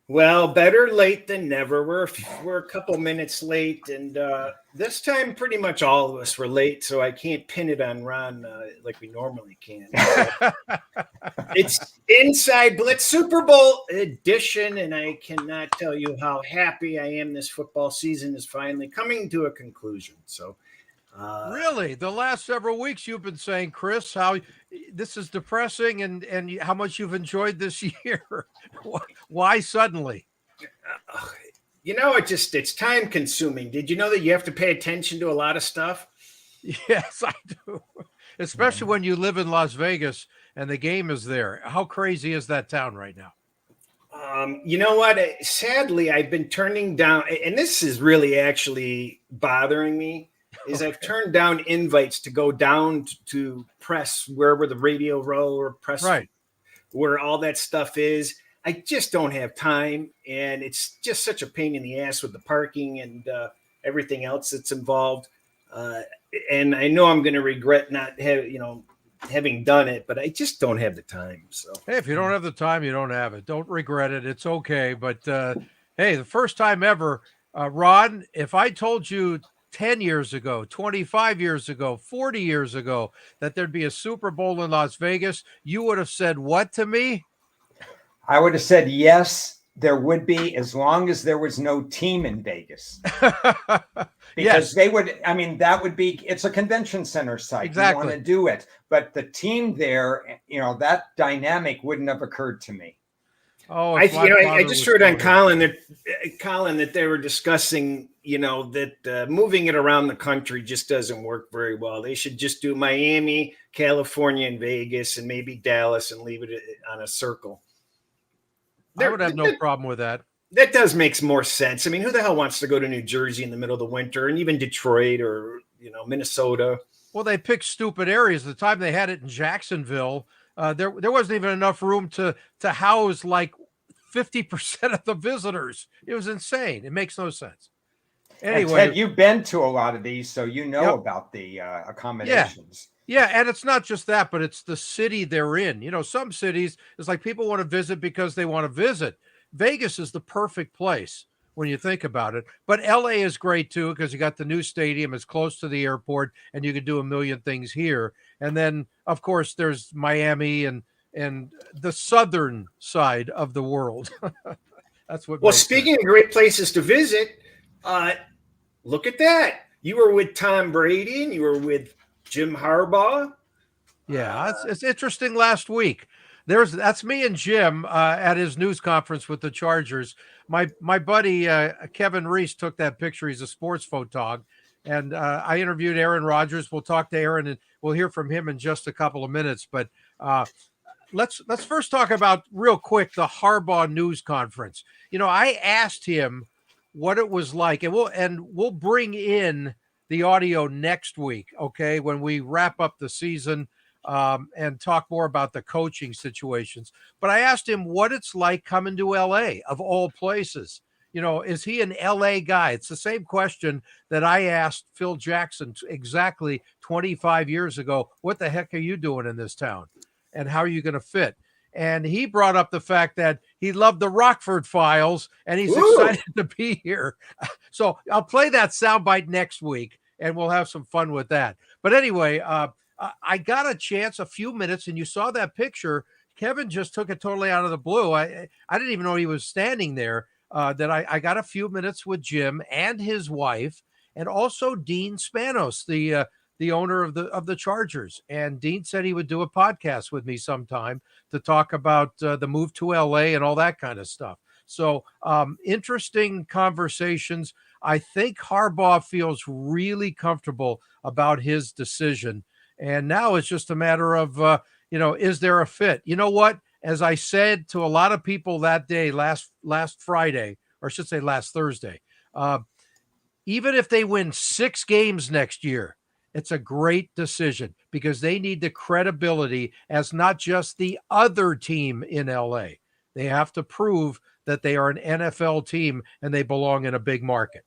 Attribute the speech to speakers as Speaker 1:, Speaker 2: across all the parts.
Speaker 1: Well, better late than never. We're a couple minutes late, and this time pretty much all of us were late, so I can't pin it on Ron like we normally can. So it's Inside Blitz Super Bowl edition, and I cannot tell you how happy I am. This football season is finally coming to a conclusion. So.
Speaker 2: Really, the last several weeks you've been saying, Chris, how this is depressing and how much you've enjoyed this year. Why suddenly?
Speaker 1: It's time consuming. Did you know that you have to pay attention to a lot of stuff?
Speaker 2: Yes, I do. Especially when you live in Las Vegas and the game is there. How crazy is that town right now?
Speaker 1: You know what? Sadly, I've been turning down, and this is really actually bothering me. I've turned down invites to go down to press wherever the Radio Row or press where all that stuff is. I just don't have time, and it's just such a pain in the ass with the parking and everything else that's involved. And I know I'm going to regret not having done it, but I just don't have the time. So
Speaker 2: hey, if you don't have the time, you don't have it. Don't regret it. It's okay. But hey, the first time ever, Ron, if I told you 10 years ago, 25 years ago, 40 years ago, that there'd be a Super Bowl in Las Vegas, you would have said what to me?
Speaker 3: I would have said, yes, there would be, as long as there was no team in Vegas. Because they would, that would be, it's a convention center site.
Speaker 2: Exactly.
Speaker 3: You want to do it. But the team there, that dynamic wouldn't have occurred to me.
Speaker 1: Oh, I just heard on Colin that they were discussing, that moving it around the country just doesn't work very well. They should just do Miami, California, and Vegas, and maybe Dallas, and leave it on a circle.
Speaker 2: I would have no problem with that.
Speaker 1: That does make more sense. I mean, who the hell wants to go to New Jersey in the middle of the winter, and even Detroit or Minnesota?
Speaker 2: Well, they picked stupid areas. The time they had it in Jacksonville, there wasn't even enough room to house like 50% of the visitors. It was insane. It makes no sense. Anyway,
Speaker 3: Ted, you've been to a lot of these, so you know about the accommodations.
Speaker 2: Yeah, and it's not just that, but it's the city they're in. Some cities, it's like people want to visit because they want to visit. Vegas is the perfect place when you think about it. But LA is great too, because you got the new stadium, it's close to the airport, and you can do a million things here. And then, of course, there's Miami and the southern side of the world. That's what.
Speaker 1: Well, speaking of great places to visit, look at that. You were with Tom Brady and you were with Jim Harbaugh.
Speaker 2: Yeah, it's interesting. Last week, that's me and Jim at his news conference with the Chargers. My buddy Kevin Reese took that picture. He's a sports photog, and I interviewed Aaron Rodgers. We'll talk to Aaron and we'll hear from him in just a couple of minutes. But let's first talk about real quick the Harbaugh news conference. I asked him what it was like, and we'll bring in the audio next week, okay, when we wrap up the season and talk more about the coaching situations. But I asked him what it's like coming to LA, of all places. Is he an LA guy? It's the same question that I asked Phil Jackson exactly 25 years ago. What the heck are you doing in this town? And how are you going to fit? And he brought up the fact that he loved the Rockford Files and he's excited to be here. So I'll play that soundbite next week and we'll have some fun with that. But anyway, I got a chance, a few minutes, and you saw that picture. Kevin just took it totally out of the blue. I didn't even know he was standing there. That I got a few minutes with Jim and his wife, and also Dean Spanos, the owner of the Chargers. And Dean said he would do a podcast with me sometime to talk about the move to LA and all that kind of stuff. So interesting conversations. I think Harbaugh feels really comfortable about his decision. And now it's just a matter of, is there a fit? You know what? As I said to a lot of people that day, last Friday, or I should say last Thursday, even if they win 6 games next year, it's a great decision because they need the credibility as not just the other team in LA. They have to prove that they are an NFL team and they belong in a big market.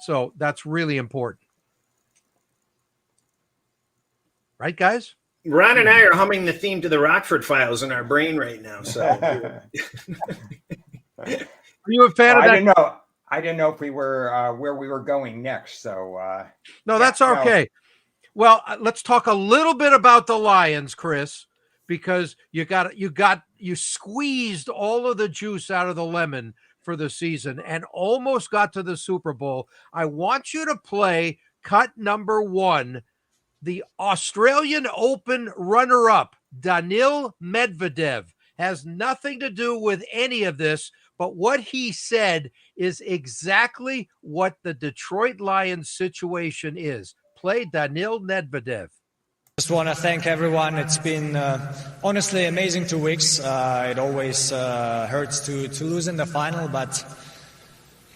Speaker 2: So that's really important. Right, guys?
Speaker 1: Ron and I are humming the theme to the Rockford Files in our brain right now. So
Speaker 2: you a fan of that?
Speaker 3: I didn't know if we were where we were going next. So
Speaker 2: no, that's okay. No. Well, let's talk a little bit about the Lions, Chris, because you squeezed all of the juice out of the lemon for the season and almost got to the Super Bowl. I want you to play cut number 1, the Australian Open runner-up, Daniil Medvedev. Has nothing to do with any of this, but what he said is exactly what the Detroit Lions situation is. Play Daniil Medvedev.
Speaker 4: Just want to thank everyone. It's been honestly amazing 2 weeks. It always hurts to lose in the final, but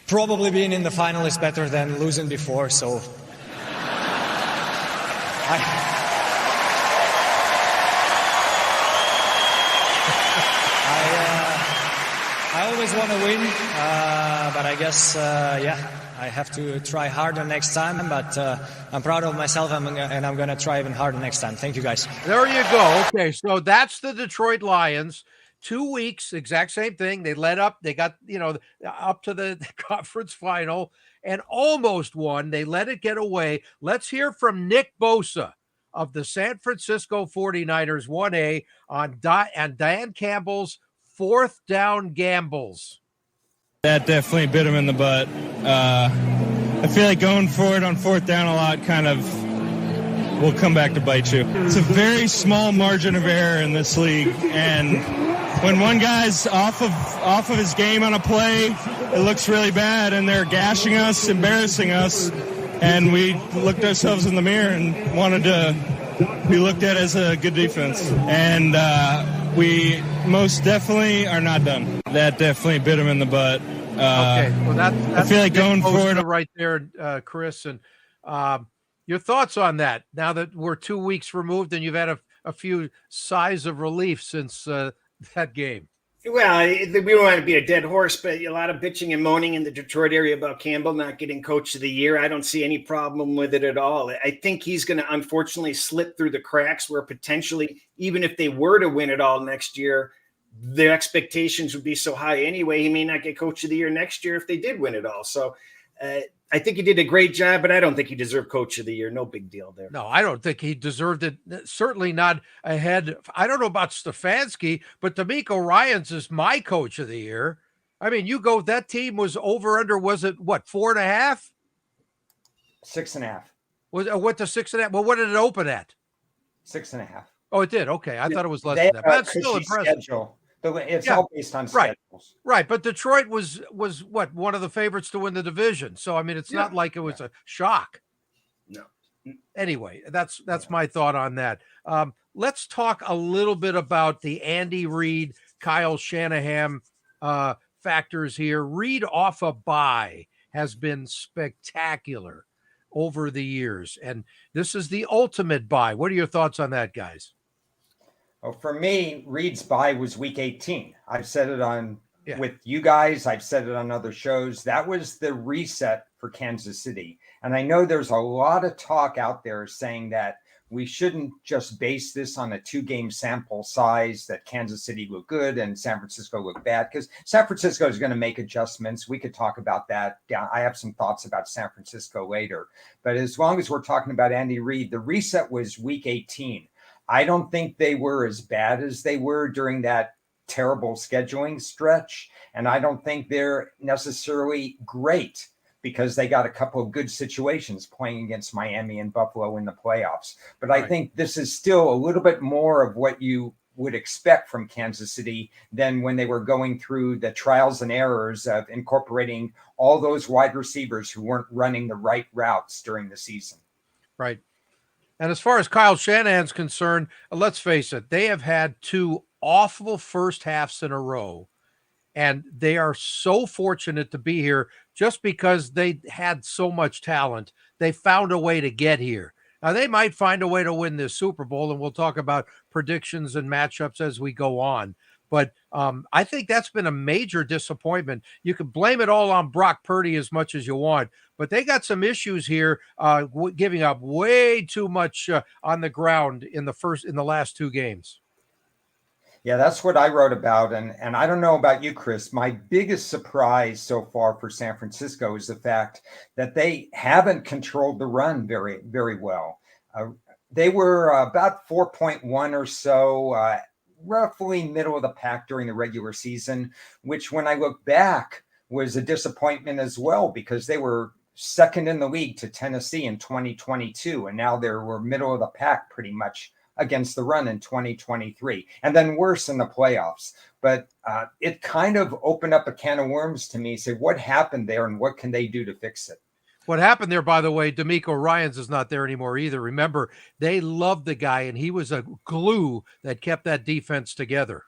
Speaker 4: probably being in the final is better than losing before. So I always want to win, but I guess, I have to try harder next time, but I'm proud of myself, and I'm going to try even harder next time. Thank you, guys.
Speaker 2: There you go. Okay, so that's the Detroit Lions. 2 weeks, exact same thing. They led up. They got, up to the conference final and almost won. They let it get away. Let's hear from Nick Bosa of the San Francisco 49ers 1A on Dan Campbell's 4th down gambles.
Speaker 5: That definitely bit him in the butt. I feel like going for it on 4th down a lot kind of will come back to bite you. It's a very small margin of error in this league, and when one guy's off of his game on a play, it looks really bad, and they're gashing us, embarrassing us, and we looked ourselves in the mirror and wanted to be looked at as a good defense. And we most definitely are not done. That definitely bit him in the butt.
Speaker 2: Okay, well that's
Speaker 5: I feel like going forward
Speaker 2: right there, Chris. And your thoughts on that? Now that we're 2 weeks removed, and you've had a few sighs of relief since that game.
Speaker 1: Well, we don't want to be a dead horse, but a lot of bitching and moaning in the Detroit area about Campbell not getting Coach of the Year. I don't see any problem with it at all. I think he's going to unfortunately slip through the cracks where potentially, even if they were to win it all next year, the expectations would be so high anyway. He may not get Coach of the Year next year if they did win it all. So I think he did a great job, but I don't think he deserved Coach of the Year. No big deal there.
Speaker 2: No, I don't think he deserved it. Certainly not ahead. I don't know about Stefanski, but D'Amico Ryans is my Coach of the Year. I mean, that team was over under, was it what, 4.5?
Speaker 3: 6.5.
Speaker 2: What to 6.5? Well, what did it open at?
Speaker 3: 6.5.
Speaker 2: Oh, it did. Okay. I thought it was less than that. But that's still impressive.
Speaker 3: Schedule. It's all based on schedules.
Speaker 2: Right. But Detroit was what, one of the favorites to win the division. So, I mean, it's not like it was a shock.
Speaker 1: No.
Speaker 2: Anyway, that's my thought on that. Let's talk a little bit about the Andy Reid, Kyle Shanahan factors here. Reid off a bye has been spectacular over the years. And this is the ultimate bye. What are your thoughts on that, guys?
Speaker 3: Well, for me, Reid's bye was week 18. I've said it with you guys. I've said it on other shows. That was the reset for Kansas City. And I know there's a lot of talk out there saying that we shouldn't just base this on a 2-game sample size, that Kansas City looked good and San Francisco looked bad, because San Francisco is going to make adjustments. We could talk about that. I have some thoughts about San Francisco later. But as long as we're talking about Andy Reid, the reset was week 18. I don't think they were as bad as they were during that terrible scheduling stretch. And I don't think they're necessarily great because they got a couple of good situations playing against Miami and Buffalo in the playoffs. But I think this is still a little bit more of what you would expect from Kansas City than when they were going through the trials and errors of incorporating all those wide receivers who weren't running the right routes during the season.
Speaker 2: Right. And as far as Kyle Shanahan's concerned, let's face it, they have had 2 awful first halves in a row. And they are so fortunate to be here just because they had so much talent. They found a way to get here. Now, they might find a way to win this Super Bowl, and we'll talk about predictions and matchups as we go on. But I think that's been a major disappointment. You can blame it all on Brock Purdy as much as you want, but they got some issues here, giving up way too much on the ground in the last 2 games.
Speaker 3: Yeah, that's what I wrote about. And I don't know about you, Chris. My biggest surprise so far for San Francisco is the fact that they haven't controlled the run very, very well. They were about 4.1 or so, roughly middle of the pack during the regular season, which when I look back was a disappointment as well, because they were second in the league to Tennessee in 2022. And now they were middle of the pack pretty much against the run in 2023, and then worse in the playoffs. But it kind of opened up a can of worms to me. Say, what happened there and what can they do to fix it?
Speaker 2: What happened there, by the way, D'Amico Ryans is not there anymore either. Remember, they loved the guy, and he was a glue that kept that defense together.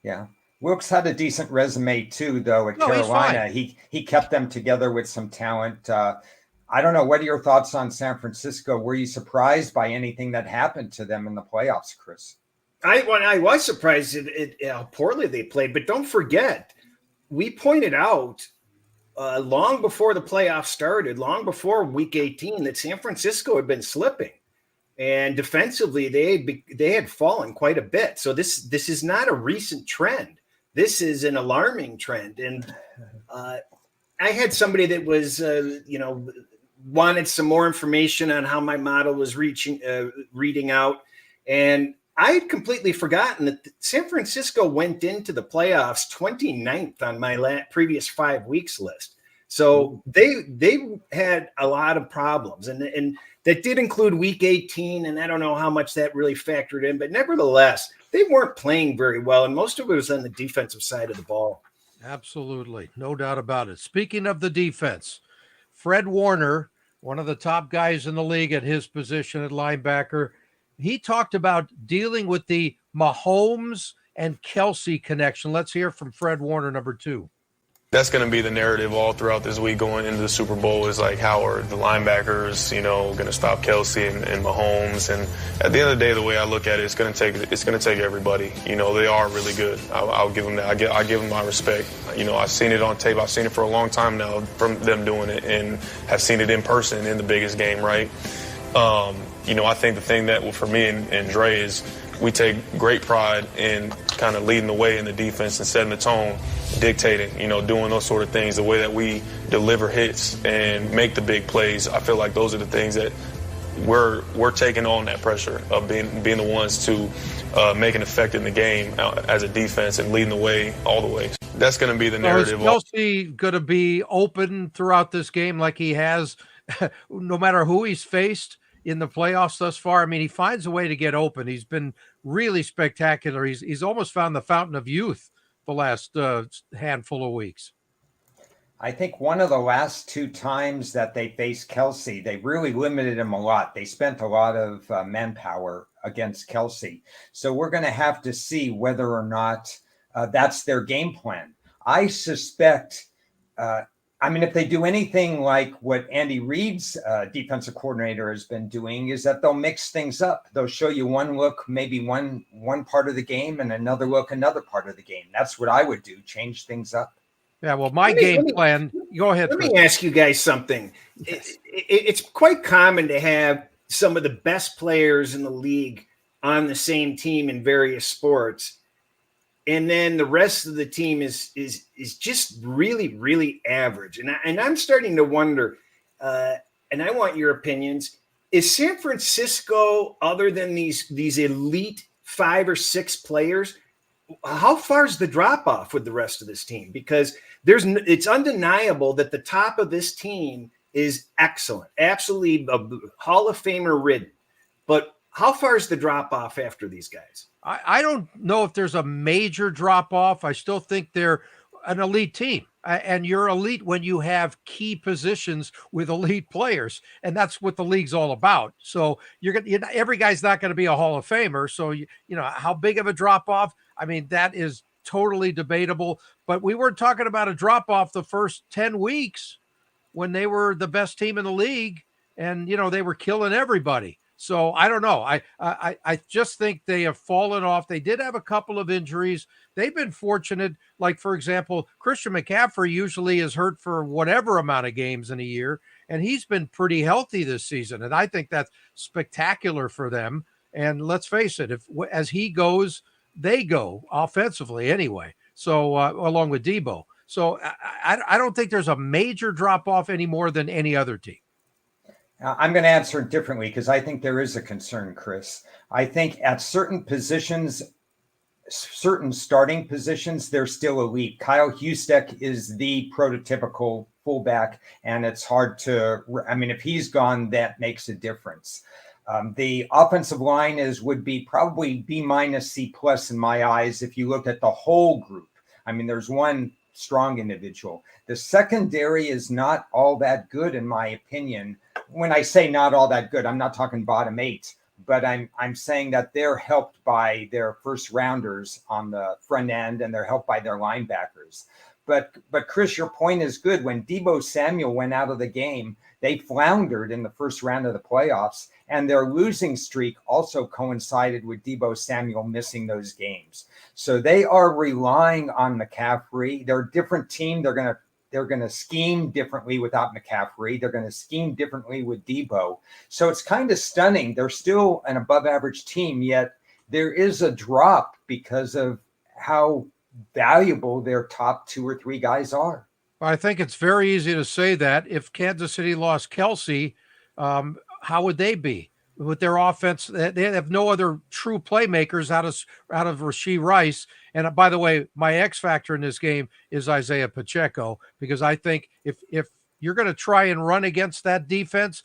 Speaker 3: Yeah. Wilkes had a decent resume too, though, at Carolina. He kept them together with some talent. I don't know. What are your thoughts on San Francisco? Were you surprised by anything that happened to them in the playoffs, Chris?
Speaker 1: I was surprised at how poorly they played, but don't forget, we pointed out long before the playoffs started, long before Week 18, that San Francisco had been slipping, and defensively they had fallen quite a bit. So this is not a recent trend. This is an alarming trend, and I had somebody that was wanted some more information on how my model was reading out. And I had completely forgotten that San Francisco went into the playoffs 29th on my previous 5 weeks list. So they had a lot of problems, and that did include Week 18. And I don't know how much that really factored in, but nevertheless, they weren't playing very well. And most of it was on the defensive side of the ball.
Speaker 2: Absolutely. No doubt about it. Speaking of the defense, Fred Warner, one of the top guys in the league at his position at linebacker, he talked about dealing with the Mahomes and Kelsey connection. Let's hear from Fred Warner, number 2.
Speaker 6: That's going to be the narrative all throughout this week going into the Super Bowl, is like, how are the linebackers, going to stop Kelsey and Mahomes? And at the end of the day, the way I look at it, it's going to take everybody. They are really good. I'll give them that. I give them my respect. I've seen it on tape. I've seen it for a long time now from them doing it, and have seen it in person in the biggest game, right? I think the thing that for me and Dre is we take great pride in kind of leading the way in the defense and setting the tone, dictating, doing those sort of things, the way that we deliver hits and make the big plays. I feel like those are the things that we're taking on that pressure of being the ones to make an effect in the game as a defense and leading the way all the way. That's going to be the narrative.
Speaker 2: Is Kelsey going to be open throughout this game like he has, no matter who he's faced in the playoffs thus far? I mean, he finds a way to get open. He's been really spectacular. He's almost found the fountain of youth the last handful of weeks.
Speaker 3: I think one of the last 2 times that they faced Kelsey, they really limited him a lot. They spent a lot of manpower against Kelsey. So we're going to have to see whether or not that's their game plan. I suspect, if they do anything like what Andy Reid's defensive coordinator has been doing, is that they'll mix things up. They'll show you one look, maybe one part of the game, and another look, another part of the game. That's what I would do, change things up.
Speaker 2: Yeah, well, my game plan, go ahead.
Speaker 1: Let me ask you guys something.
Speaker 3: Yes.
Speaker 1: It's quite common to have some of the best players in the league on the same team in various sports, and then the rest of the team is just really, really average. And I'm starting to wonder, and I want your opinions. Is San Francisco, other than these elite 5 or 6 players, how far is the drop off with the rest of this team? Because it's undeniable that the top of this team is excellent, absolutely Hall of Famer ridden. But how far is the drop off after these guys?
Speaker 2: I don't know if there's a major drop off. I still think they're an elite team, and you're elite when you have key positions with elite players, and that's what the league's all about. So every guy's not going to be a Hall of Famer. So how big of a drop off? I mean, that is totally debatable. But we weren't talking about a drop off the first 10 weeks when they were the best team in the league, and they were killing everybody. So I don't know. I just think they have fallen off. They did have a couple of injuries. They've been fortunate. Like, for example, Christian McCaffrey usually is hurt for whatever amount of games in a year, and he's been pretty healthy this season. And I think that's spectacular for them. And let's face it, as he goes, they go offensively anyway. So along with Debo. So I don't think there's a major drop off any more than any other team.
Speaker 3: I'm going to answer it differently because I think there is a concern, Chris. I think at certain positions, certain starting positions, they're still elite. Kyle Hustek is the prototypical fullback, and it's hard to, I mean, if he's gone, that makes a difference. The offensive line would be probably B minus C plus in my eyes if you look at the whole group. I mean, there's one strong individual. The secondary is not all that good, in my opinion. When I say not all that good, I'm not talking bottom 8. But I'm saying that they're helped by their first rounders on the front end, and they're helped by their linebackers. But Chris, your point is good. When Debo Samuel went out of the game, they floundered in the first round of the playoffs, and their losing streak also coincided with Debo Samuel missing those games. So they are relying on McCaffrey. They're a different team. They're going to scheme differently without McCaffrey. They're going to scheme differently with Debo. So it's kind of stunning. They're still an above average team, yet there is a drop because of how valuable their top 2 or 3 guys are.
Speaker 2: I think it's very easy to say that. If Kansas City lost Kelsey, how would they be? With their offense, they have no other true playmakers out of Rashee Rice. And by the way, my X factor in this game is Isaiah Pacheco, because I think if you're going to try and run against that defense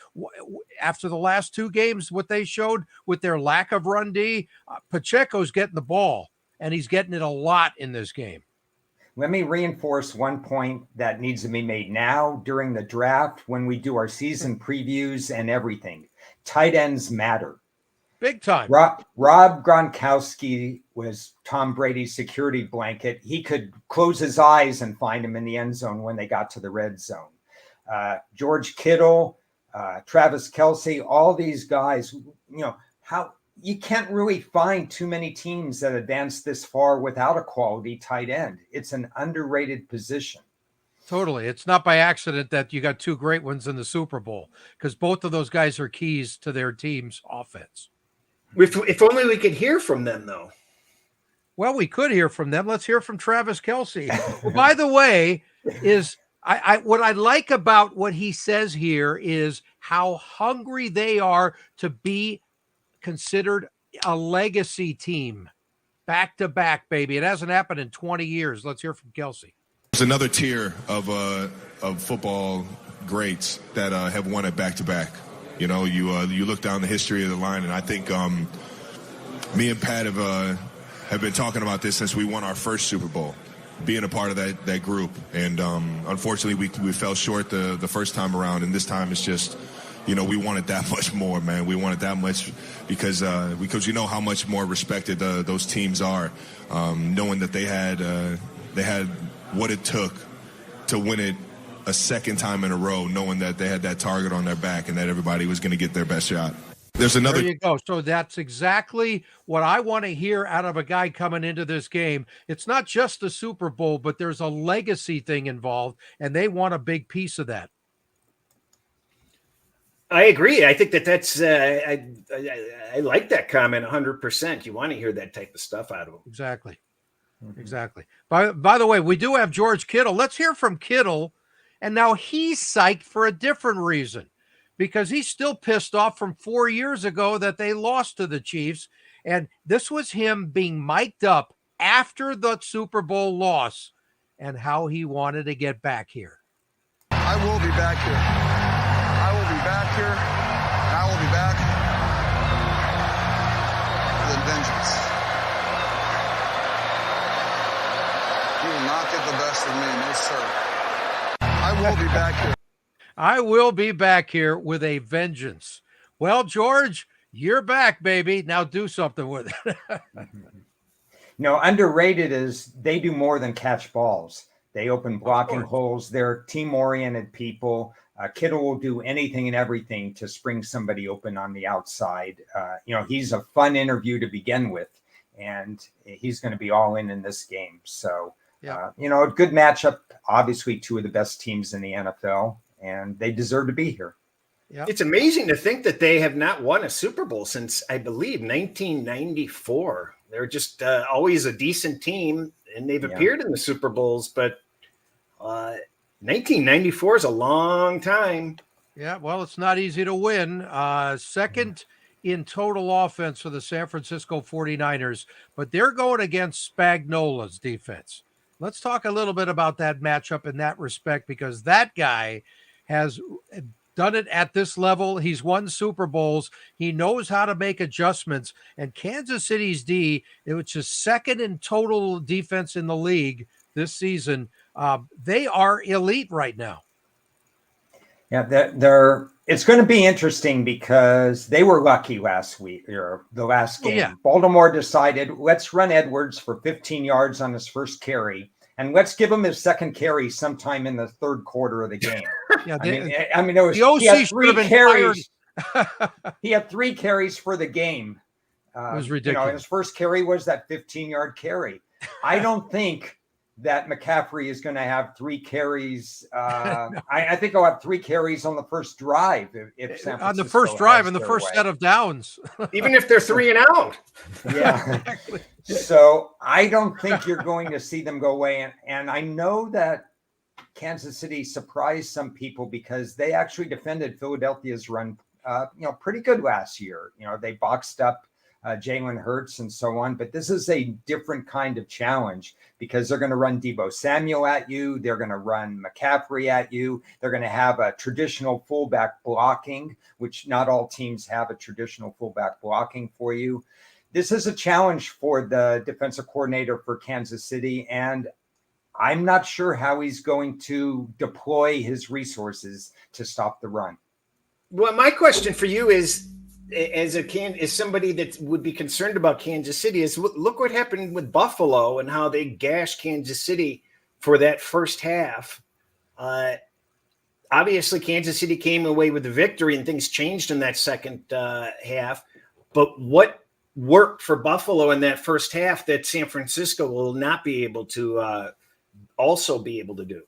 Speaker 2: after the last 2 games, what they showed with their lack of run D, Pacheco's getting the ball, and he's getting it a lot in this game.
Speaker 3: Let me reinforce one point that needs to be made now during the draft when we do our season previews and everything. Tight ends matter.
Speaker 2: Big time.
Speaker 3: Rob Gronkowski was Tom Brady's security blanket. He could close his eyes and find him in the end zone when they got to the red zone. George Kittle, Travis Kelce, all these guys, you can't really find too many teams that advance this far without a quality tight end. It's an underrated position.
Speaker 2: Totally. It's not by accident that you got 2 great ones in the Super Bowl, because both of those guys are keys to their team's offense.
Speaker 1: If only we could hear from them, though.
Speaker 2: Well, we could hear from them. Let's hear from Travis Kelce. Well, by the way, what I like about what he says here is how hungry they are to be considered a legacy team. Back to back, baby. It hasn't happened in 20 years. Let's hear from Kelce.
Speaker 7: There's another tier of football greats that have won it back to back. You look down the history of the line, and I think me and Pat have been talking about this since we won our first Super Bowl, being a part of that group. And unfortunately, we fell short the first time around, and this time it's just, we wanted that much more, man. We wanted that much because you know how much more respected those teams are, knowing that they had what it took to win it a second time in a row, knowing that they had that target on their back and that everybody was going to get their best shot. There's another.
Speaker 2: There you go. So that's exactly what I want to hear out of a guy coming into this game. It's not just the Super Bowl, but there's a legacy thing involved, and they want a big piece of that.
Speaker 1: I agree. I think that's I like that comment 100%. You want to hear that type of stuff out of him.
Speaker 2: Exactly. Exactly. By the way, we do have George Kittle. Let's hear from Kittle. And now he's psyched for a different reason, because he's still pissed off from 4 years ago that they lost to the Chiefs. And this was him being mic'd up after the Super Bowl loss and how he wanted to get back here.
Speaker 8: I will be back here. I will be back here. And I will be back with a vengeance. You will not get the best of me, no sir. I will be back here.
Speaker 2: I will be back here with a vengeance. Well, George, you're back, baby. Now do something with it.
Speaker 3: Underrated is they do more than catch balls. They open blocking holes. They're team-oriented people. Kittle will do anything and everything to spring somebody open on the outside. He's a fun interview to begin with, and he's going to be all in this game. So, a good matchup. Obviously, 2 of the best teams in the NFL, and they deserve to be here.
Speaker 1: Yep. It's amazing to think that they have not won a Super Bowl since, I believe, 1994. They're just always a decent team, and they've appeared in the Super Bowls, but 1994 is a long time.
Speaker 2: Yeah, well, it's not easy to win. Second in total offense for the San Francisco 49ers, but they're going against Spagnola's defense. Let's talk a little bit about that matchup in that respect, because that guy has done it at this level. He's won Super Bowls. He knows how to make adjustments. And Kansas City's D, which is second in total defense in the league this season, they are elite right now.
Speaker 3: Yeah, it's going to be interesting because they were lucky last week, or the last game.
Speaker 2: Yeah.
Speaker 3: Baltimore decided, let's run Edwards for 15 yards on his first carry, and let's give him his second carry sometime in the third quarter of the game.
Speaker 2: Yeah,
Speaker 3: I mean, it was,
Speaker 2: the OC
Speaker 3: he had three
Speaker 2: should have been
Speaker 3: carries. He had 3 carries for the game.
Speaker 2: It was ridiculous.
Speaker 3: His first carry was that 15-yard carry. I don't think that McCaffrey is going to have 3 carries.
Speaker 2: No.
Speaker 3: I think he'll have 3 carries on the first drive. If San
Speaker 2: on the
Speaker 3: Francisco
Speaker 2: first drive
Speaker 3: has
Speaker 2: and the
Speaker 3: their
Speaker 2: first
Speaker 3: way.
Speaker 2: set of downs.
Speaker 1: Even if they're 3 and out.
Speaker 3: Yeah.
Speaker 2: Exactly.
Speaker 3: So I don't think you're going to see them go away. And I know that Kansas City surprised some people because they actually defended Philadelphia's run, pretty good last year. They boxed up Jalen Hurts and so on, but this is a different kind of challenge because they're going to run Deebo Samuel at you. They're going to run McCaffrey at you. They're going to have a traditional fullback blocking, which not all teams have a traditional fullback blocking for you. This is a challenge for the defensive coordinator for Kansas City, and I'm not sure how he's going to deploy his resources to stop the run.
Speaker 1: Well, my question for you is, as somebody that would be concerned about Kansas City, is look what happened with Buffalo and how they gashed Kansas City for that first half. Obviously, Kansas City came away with the victory and things changed in that second half. But what worked for Buffalo in that first half that San Francisco will not be able to also be able to do?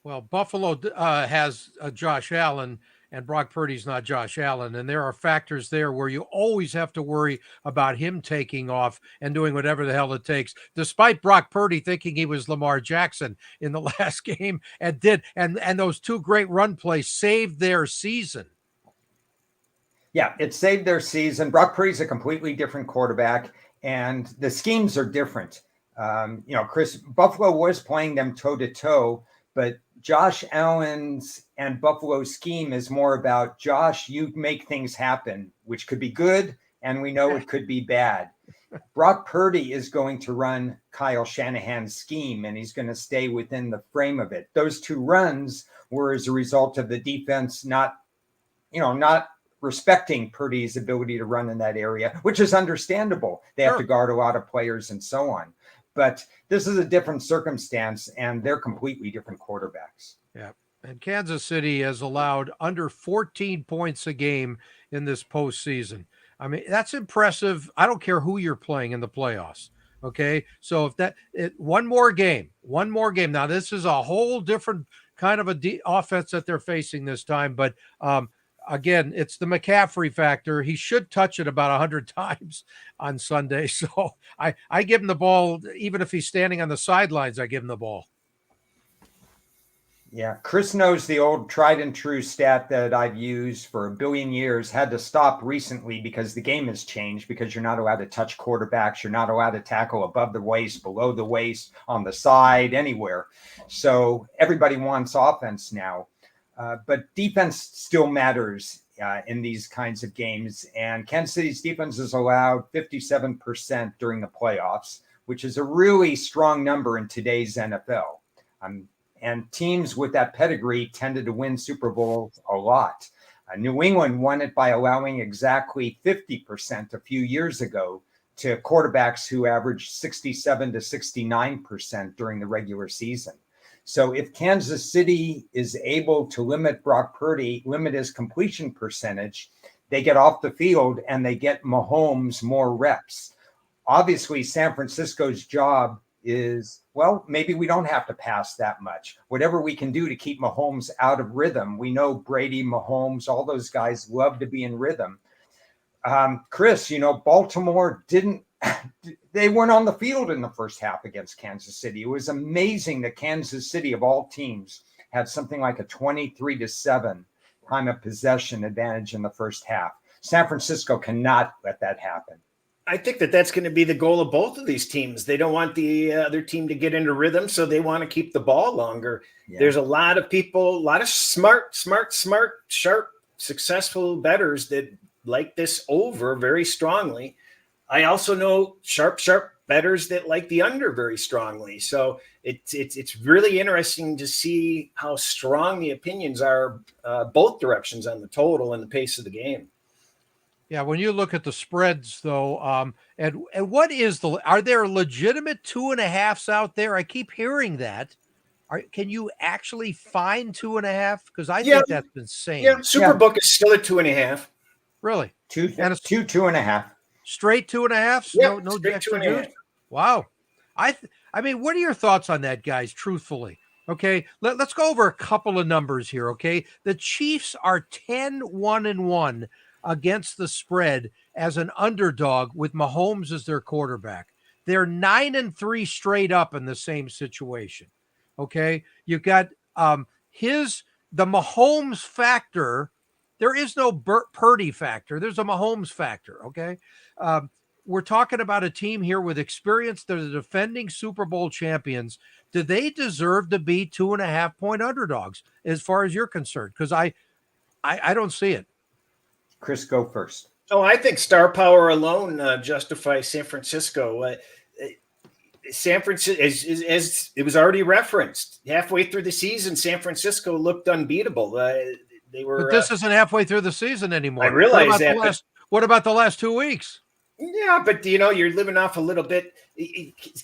Speaker 2: Well, Buffalo has Josh Allen, and Brock Purdy's not Josh Allen. And there are factors there where you always have to worry about him taking off and doing whatever the hell it takes, despite Brock Purdy thinking he was Lamar Jackson in the last game and did. And those 2 great run plays saved their season.
Speaker 3: Yeah, it saved their season. Brock Purdy's a completely different quarterback, and the schemes are different. Buffalo was playing them toe-to-toe, but Josh Allen's and Buffalo's scheme is more about, Josh, you make things happen, which could be good, and we know it could be bad. Brock Purdy is going to run Kyle Shanahan's scheme, and he's going to stay within the frame of it. Those 2 runs were as a result of the defense not respecting Purdy's ability to run in that area, which is understandable. They have to guard a lot of players and so on. But this is a different circumstance, and they're completely different quarterbacks.
Speaker 2: Yeah. And Kansas City has allowed under 14 points a game in this postseason. I mean, that's impressive. I don't care who you're playing in the playoffs. Okay. So if one more game. Now, this is a whole different kind of offense that they're facing this time. But again, it's the McCaffrey factor. He should touch it about 100 times on Sunday. So I give him the ball, even if he's standing on the sidelines, I give him the ball.
Speaker 3: Yeah, Chris knows the old tried and true stat that I've used for a billion years, had to stop recently because the game has changed, because you're not allowed to touch quarterbacks. You're not allowed to tackle above the waist, below the waist, on the side, anywhere. So everybody wants offense now. But defense still matters in these kinds of games. And Kansas City's defense is allowed 57% during the playoffs, which is a really strong number in today's NFL. And teams with that pedigree tended to win Super Bowls a lot. New England won it by allowing exactly 50% a few years ago to quarterbacks who averaged 67 to 69% during the regular season. So if Kansas City is able to limit Brock Purdy, limit his completion percentage, they get off the field and they get Mahomes more reps. Obviously, San Francisco's job is, well, maybe we don't have to pass that much. Whatever we can do to keep Mahomes out of rhythm. We know Brady, Mahomes, all those guys love to be in rhythm. Chris, Baltimore didn't they weren't on the field in the first half against Kansas City. It was amazing that Kansas City, of all teams, had something like a 23-7 time of possession advantage in the first half. San Francisco cannot let that happen.
Speaker 1: I think that's going to be the goal of both of these teams. They don't want the other team to get into rhythm, so they want to keep the ball longer. Yeah. There's a lot of people, a lot of smart, sharp, successful bettors that like this over very strongly. I also know sharp bettors that like the under very strongly. So it's really interesting to see how strong the opinions are both directions on the total and the pace of the game.
Speaker 2: Yeah, when you look at the spreads, though, and what is are there legitimate 2.5s out there? I keep hearing that. Can you actually find 2.5? Because I think that's insane.
Speaker 1: Yeah, Superbook is still at 2.5.
Speaker 2: Really?
Speaker 3: 2.5.
Speaker 2: Straight 2.5?
Speaker 1: Yeah,
Speaker 2: no
Speaker 1: straight
Speaker 2: extra
Speaker 1: 2.5.
Speaker 2: juice? Wow. I mean, what are your thoughts on that, guys, truthfully? Okay, let's go over a couple of numbers here, okay? The Chiefs are 10-1-1 against the spread as an underdog with Mahomes as their quarterback. They're 9-3 straight up in the same situation. Okay, you've got the Mahomes factor. There is no Purdy factor. There's a Mahomes factor. Okay, we're talking about a team here with experience. They're the defending Super Bowl champions. Do they deserve to be 2.5-point underdogs as far as you're concerned? Because I don't see it.
Speaker 3: Chris, go first.
Speaker 1: Oh, I think star power alone justifies San Francisco. San Francisco, as it was already referenced, halfway through the season, San Francisco looked unbeatable. They were.
Speaker 2: But this isn't halfway through the season anymore.
Speaker 1: I realize that.
Speaker 2: What about the last 2 weeks?
Speaker 1: Yeah, but you're living off a little bit.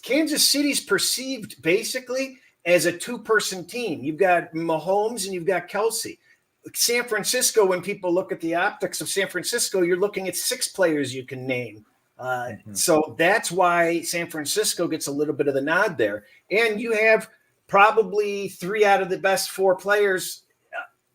Speaker 1: Kansas City's perceived basically as a two-person team. You've got Mahomes and you've got Kelsey. San Francisco, when people look at the optics of San Francisco, you're looking at 6 players you can name. So that's why San Francisco gets a little bit of the nod there. And you have probably 3 out of the best 4 players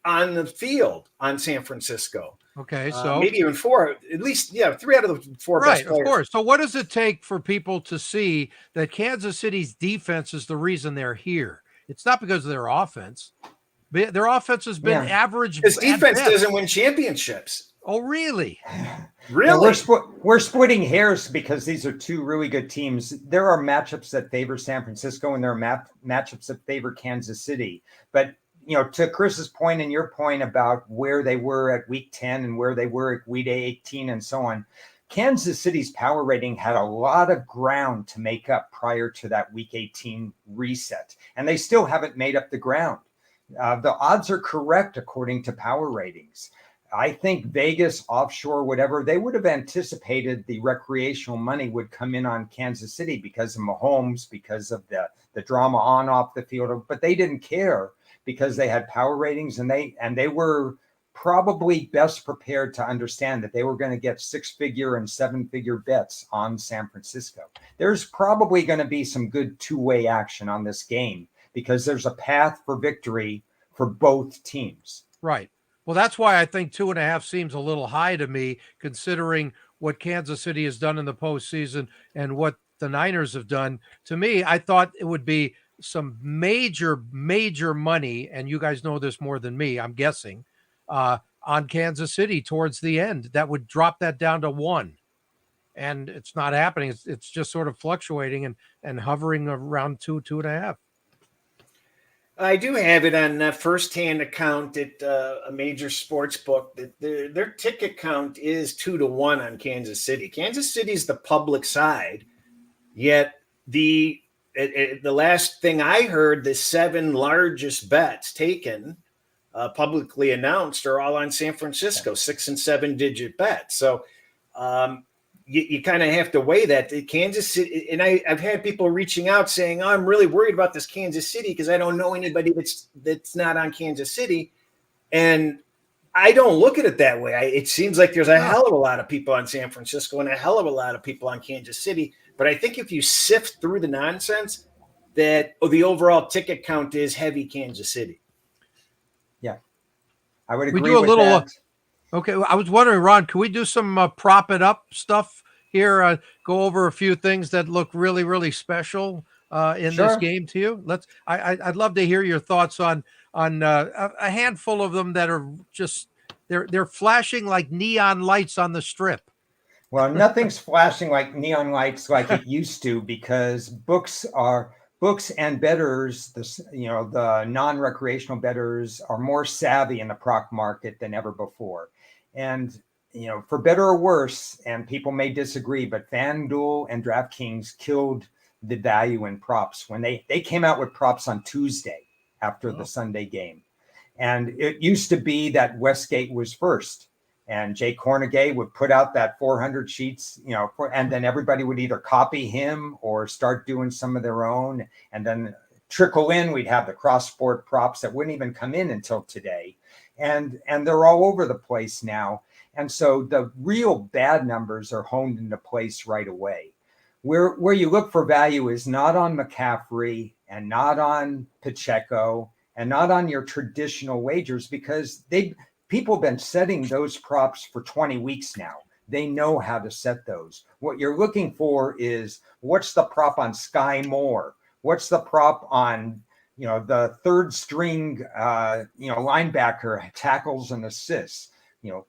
Speaker 1: on the field on San Francisco.
Speaker 2: Okay, so
Speaker 1: maybe even 4, at least, 3 out of the 4 best players.
Speaker 2: Right, of course. So what does it take for people to see that Kansas City's defense is the reason they're here? It's not because of their offense. Their offense has been average.
Speaker 1: Because defense doesn't win championships.
Speaker 2: Oh, really?
Speaker 1: Really?
Speaker 3: We're splitting hairs because these are 2 really good teams. There are matchups that favor San Francisco and there are matchups that favor Kansas City. But, to Chris's point and your point about where they were at week 10 and where they were at week 18 and so on, Kansas City's power rating had a lot of ground to make up prior to that week 18 reset. And they still haven't made up the ground. The odds are correct according to power ratings. I think Vegas, offshore, whatever, they would have anticipated the recreational money would come in on Kansas City because of Mahomes, because of the drama on off the field, but they didn't care because they had power ratings and they were probably best prepared to understand that they were going to get 6-figure and 7-figure bets on San Francisco. There's probably going to be some good 2-way action on this game, because there's a path for victory for both teams.
Speaker 2: Right. Well, that's why I think 2.5 seems a little high to me, considering what Kansas City has done in the postseason and what the Niners have done. To me, I thought it would be some major money, and you guys know this more than me, I'm guessing, on Kansas City towards the end. That would drop that down to 1. And it's not happening. It's just sort of fluctuating and hovering around 2.5.
Speaker 1: I do have it on firsthand account at a major sports book that their ticket count is 2-1 on Kansas City. Kansas City is the public side, yet the last thing I heard, the 7 largest bets taken publicly announced are all on San Francisco, 6 and 7-digit bets. So you kind of have to weigh that. Kansas City, and I've had people reaching out saying, "Oh, I'm really worried about this Kansas City because I don't know anybody that's not on Kansas City." And I don't look at it that way. It seems like there's a hell of a lot of people on San Francisco and a hell of a lot of people on Kansas City. But I think if you sift through the nonsense, that the overall ticket count is heavy Kansas City.
Speaker 3: Yeah, I would agree with that.
Speaker 2: Okay, I was wondering, Ron, can we do some prop it up stuff here go over a few things that look really, really special in this game to you? I'd love to hear your thoughts on a handful of them that are just they're flashing like neon lights on the strip.
Speaker 3: Well, nothing's flashing like neon lights like it used to, because books and bettors, the non-recreational bettors are more savvy in the prop market than ever before. And, for better or worse, and people may disagree, but FanDuel and DraftKings killed the value in props when they came out with props on Tuesday after the Sunday game. And it used to be that Westgate was first. And Jay Cornegay would put out that 400 sheets, and then everybody would either copy him or start doing some of their own. And then trickle in, we'd have the cross sport props that wouldn't even come in until today. And they're all over the place now. And so the real bad numbers are honed into place right away. Where you look for value is not on McCaffrey and not on Pacheco and not on your traditional wagers, because people have been setting those props for 20 weeks now. They know how to set those. What you're looking for is, what's the prop on Sky Moore? What's the prop on, the third string, linebacker tackles and assists?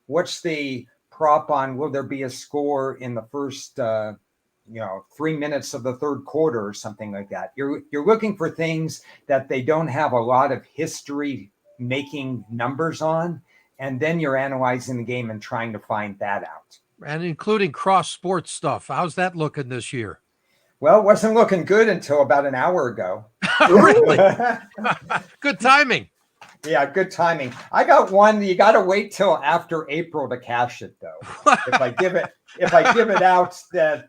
Speaker 3: What's the prop on, will there be a score in the first, 3 minutes of the third quarter or something like that? You're looking for things that they don't have a lot of history making numbers on. And then you're analyzing the game and trying to find that out.
Speaker 2: And including cross sports stuff. How's that looking this year?
Speaker 3: Well, it wasn't looking good until about an hour ago.
Speaker 2: Really? Good timing.
Speaker 3: Yeah, good timing. I got one. You got to wait till after April to cash it, though. If I give it out, that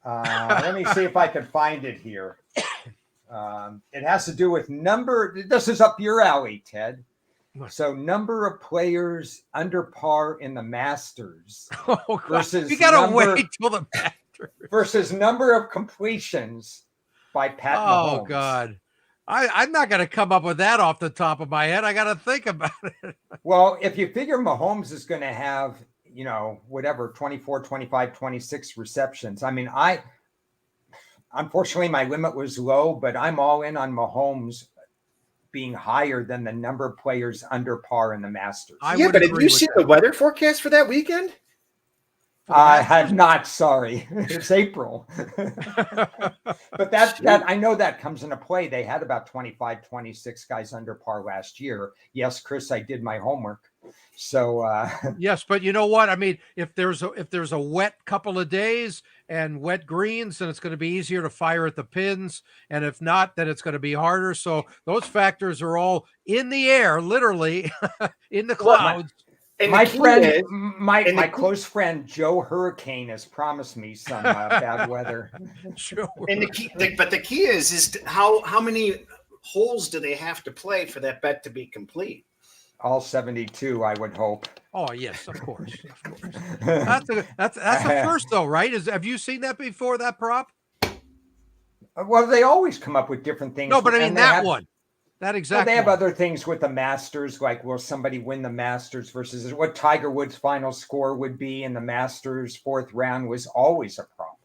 Speaker 3: let me see if I can find it here. It has to do with number. This is up your alley, Ted. So number of players under par in the Masters versus
Speaker 2: you gotta wait till the Masters
Speaker 3: versus number of completions by Pat Mahomes.
Speaker 2: Oh God, I'm not gonna come up with that off the top of my head. I gotta think about it.
Speaker 3: Well, if you figure Mahomes is going to have, 24, 25, 26 receptions. I mean, unfortunately my limit was low, but I'm all in on Mahomes being higher than the number of players under par in the Masters.
Speaker 1: But have you seen the weather forecast for that weekend?
Speaker 3: I have not. Sorry, it's April. But that I know that comes into play. They had about 25, 26 guys under par last year. Yes, Chris, I did my homework. So
Speaker 2: yes, but you know what? I mean, if there's a wet couple of days and wet greens, then it's going to be easier to fire at the pins. And if not, then it's going to be harder. So those factors are all in the air, literally in the clouds.
Speaker 3: My friend, my close friend Joe Hurricane has promised me some bad weather.
Speaker 2: Sure.
Speaker 1: And the key is how many holes do they have to play for that bet to be complete?
Speaker 3: All 72, I would hope.
Speaker 2: Oh yes, of course. That's a first though, right? Have you seen that before, that prop?
Speaker 3: Well, they always come up with different things.
Speaker 2: No, but I mean that one. That exactly.
Speaker 3: Well, they have other things with the Masters, like will somebody win the Masters versus what Tiger Woods' final score would be in the Masters fourth round was always a prop.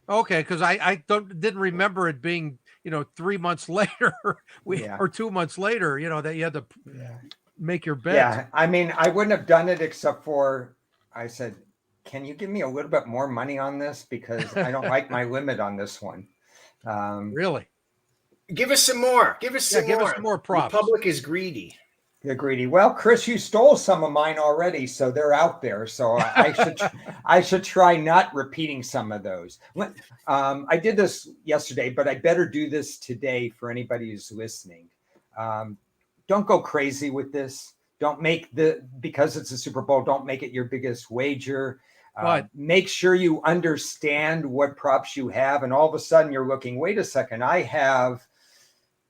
Speaker 2: Okay, because I didn't remember it being 3 months later or 2 months later, that you had to make your bet.
Speaker 3: Yeah, I mean, I wouldn't have done it except for I said, can you give me a little bit more money on this, because I don't like my limit on this one.
Speaker 2: Really?
Speaker 1: Give us some more. Give us some
Speaker 2: more props.
Speaker 1: The public is greedy.
Speaker 3: They're greedy. Well, Chris, you stole some of mine already, so they're out there. So I should try not repeating some of those. I did this yesterday, but I better do this today for anybody who's listening. Don't go crazy with this. Don't make because it's a Super Bowl, don't make it your biggest wager. Make sure you understand what props you have, and all of a sudden you're looking, wait a second, I have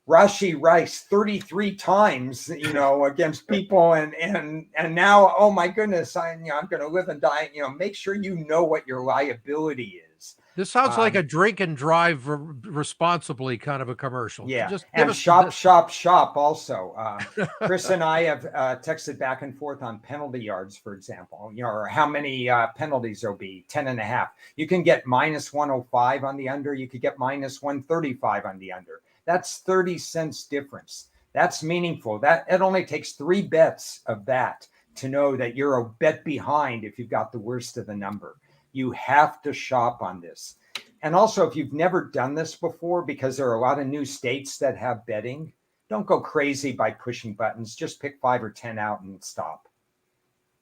Speaker 3: Rashee Rice 33 times, against people, and now, oh my goodness, I'm going to live and die. Make sure you know what your liability is.
Speaker 2: This sounds like a drink and drive responsibly kind of a commercial.
Speaker 3: Yeah,
Speaker 2: Just
Speaker 3: and shop also. Chris and I have texted back and forth on penalty yards, for example, or how many penalties there'll be, 10.5. You can get minus 105 on the under. You could get minus 135 on the under. That's 30 cents difference. That's meaningful. It only takes 3 bets of that to know that you're a bet behind if you've got the worst of the number. You have to shop on this. And also, if you've never done this before, because there are a lot of new states that have betting, don't go crazy by pushing buttons. Just pick 5 or 10 out and stop.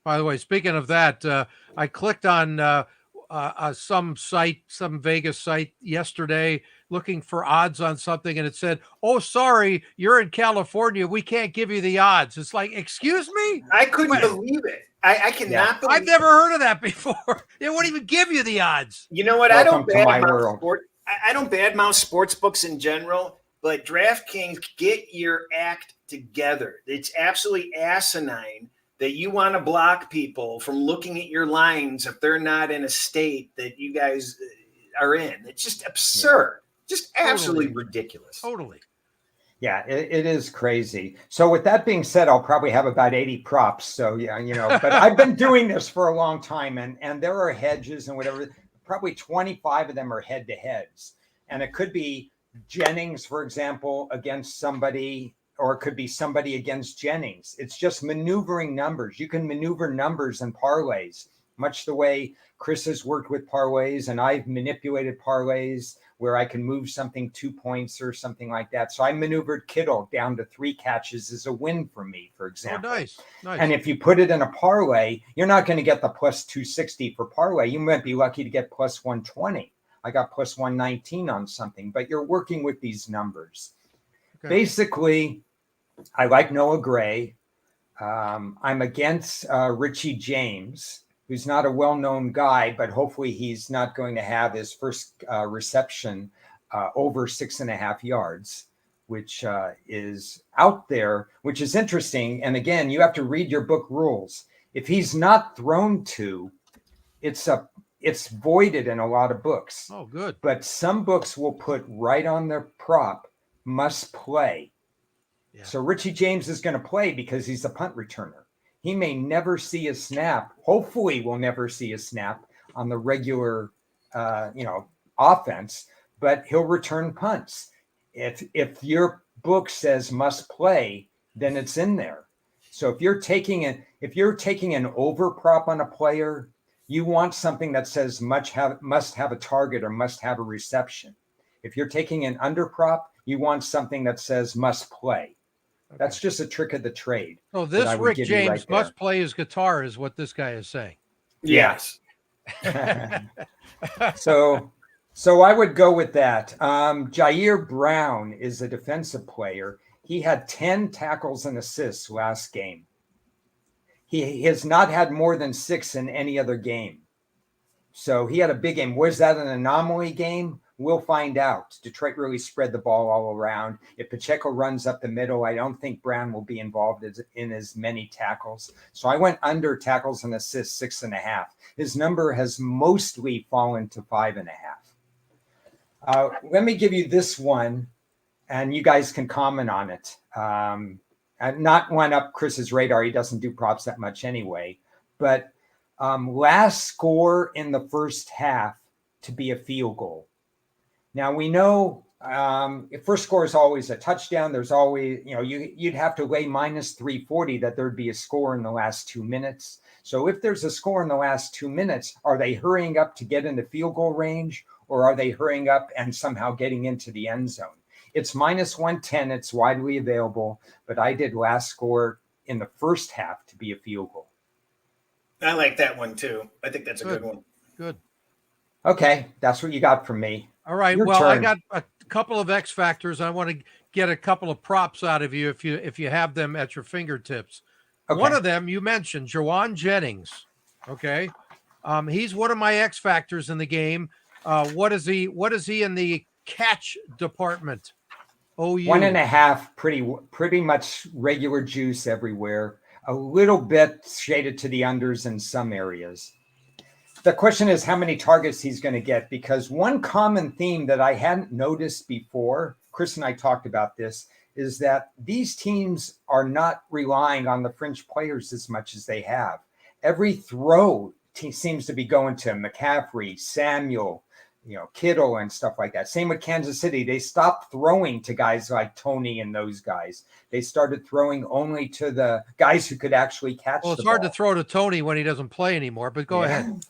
Speaker 2: By the way, speaking of that, I clicked on some Vegas site yesterday looking for odds on something, and it said, "Oh, sorry, you're in California. We can't give you the odds." It's like, excuse me?
Speaker 1: I couldn't believe it. I cannot believe
Speaker 2: I've never heard of that before. They won't even give you the odds.
Speaker 1: You know what?
Speaker 3: Welcome to my world.
Speaker 1: I don't badmouth sports books in general, but DraftKings, get your act together. It's absolutely asinine that you want to block people from looking at your lines if they're not in a state that you guys are in. It's just absurd. Just absolutely ridiculous.
Speaker 2: Totally.
Speaker 3: Yeah, it is crazy. So with that being said, I'll probably have about 80 props. So yeah, but I've been doing this for a long time, and there are hedges and whatever. Probably 25 of them are head to heads, and it could be Jennings, for example, against somebody, or it could be somebody against Jennings. It's just maneuvering numbers. You can maneuver numbers and parlays, much the way Chris has worked with parlays, and I've manipulated parlays where I can move something 2 points or something like that. So I maneuvered Kittle down to 3 catches as a win for me, for example.
Speaker 2: Oh, nice.
Speaker 3: And if you put it in a parlay, you're not going to get the plus 260 for parlay. You might be lucky to get plus 120. I got plus 119 on something, but you're working with these numbers. Okay. Basically, I like Noah Gray. I'm against Richie James, who's not a well-known guy, but hopefully he's not going to have his first reception over 6.5 yards, which is out there, which is interesting. And again, you have to read your book rules. If he's not thrown to, it's voided in a lot of books.
Speaker 2: Oh, good.
Speaker 3: But some books will put right on their prop, must play. Yeah. So Richie James is going to play because he's a punt returner. He may never see a snap. Hopefully we'll never see a snap on the regular, offense, but he'll return punts. If your book says must play, then it's in there. So if you're taking an over prop on a player, you want something that says must have a target or must have a reception. If you're taking an under prop, you want something that says must play. Okay. That's just a trick of the trade.
Speaker 2: So this Rick James must play his guitar is what this guy is saying.
Speaker 3: Yes. So I would go with that. Jair Brown is a defensive player. He had 10 tackles and assists last game. He has not had more than 6 in any other game. So he had a big game. Was that an anomaly game? We'll find out. Detroit really spread the ball all around. If Pacheco runs up the middle, I don't think Brown will be involved in as many tackles. So I went under tackles and assists 6.5. His number has mostly fallen to 5.5. Let me give you this one, and you guys can comment on it. Not one up Chris's radar. He doesn't do props that much anyway. But last score in the first half to be a field goal. Now we know first score is always a touchdown. There's always, you'd have to lay minus 340 that there'd be a score in the last 2 minutes. So if there's a score in the last 2 minutes, are they hurrying up to get into field goal range, or are they hurrying up and somehow getting into the end zone? It's minus 110. It's widely available, but I did last score in the first half to be a field goal.
Speaker 1: I like that one too. I think that's a good one.
Speaker 2: Good.
Speaker 3: Okay, that's what you got from me.
Speaker 2: All right. Well, I got a couple of X factors. I want to get a couple of props out of you if you have them at your fingertips. Okay. One of them you mentioned, Jawan Jennings. Okay, he's one of my X factors in the game. What is he in the catch department? OU
Speaker 3: 1.5, pretty much regular juice everywhere. A little bit shaded to the unders in some areas. The question is how many targets he's going to get, because one common theme that I hadn't noticed before, Chris and I talked about this, is that these teams are not relying on the fringe players as much as they have. Every throw seems to be going to McCaffrey, Samuel, Kittle and stuff like that. Same with Kansas City. They stopped throwing to guys like Tony and those guys. They started throwing only to the guys who could actually catch the ball.
Speaker 2: Well, it's hard to throw to Tony when he doesn't play anymore, but go ahead.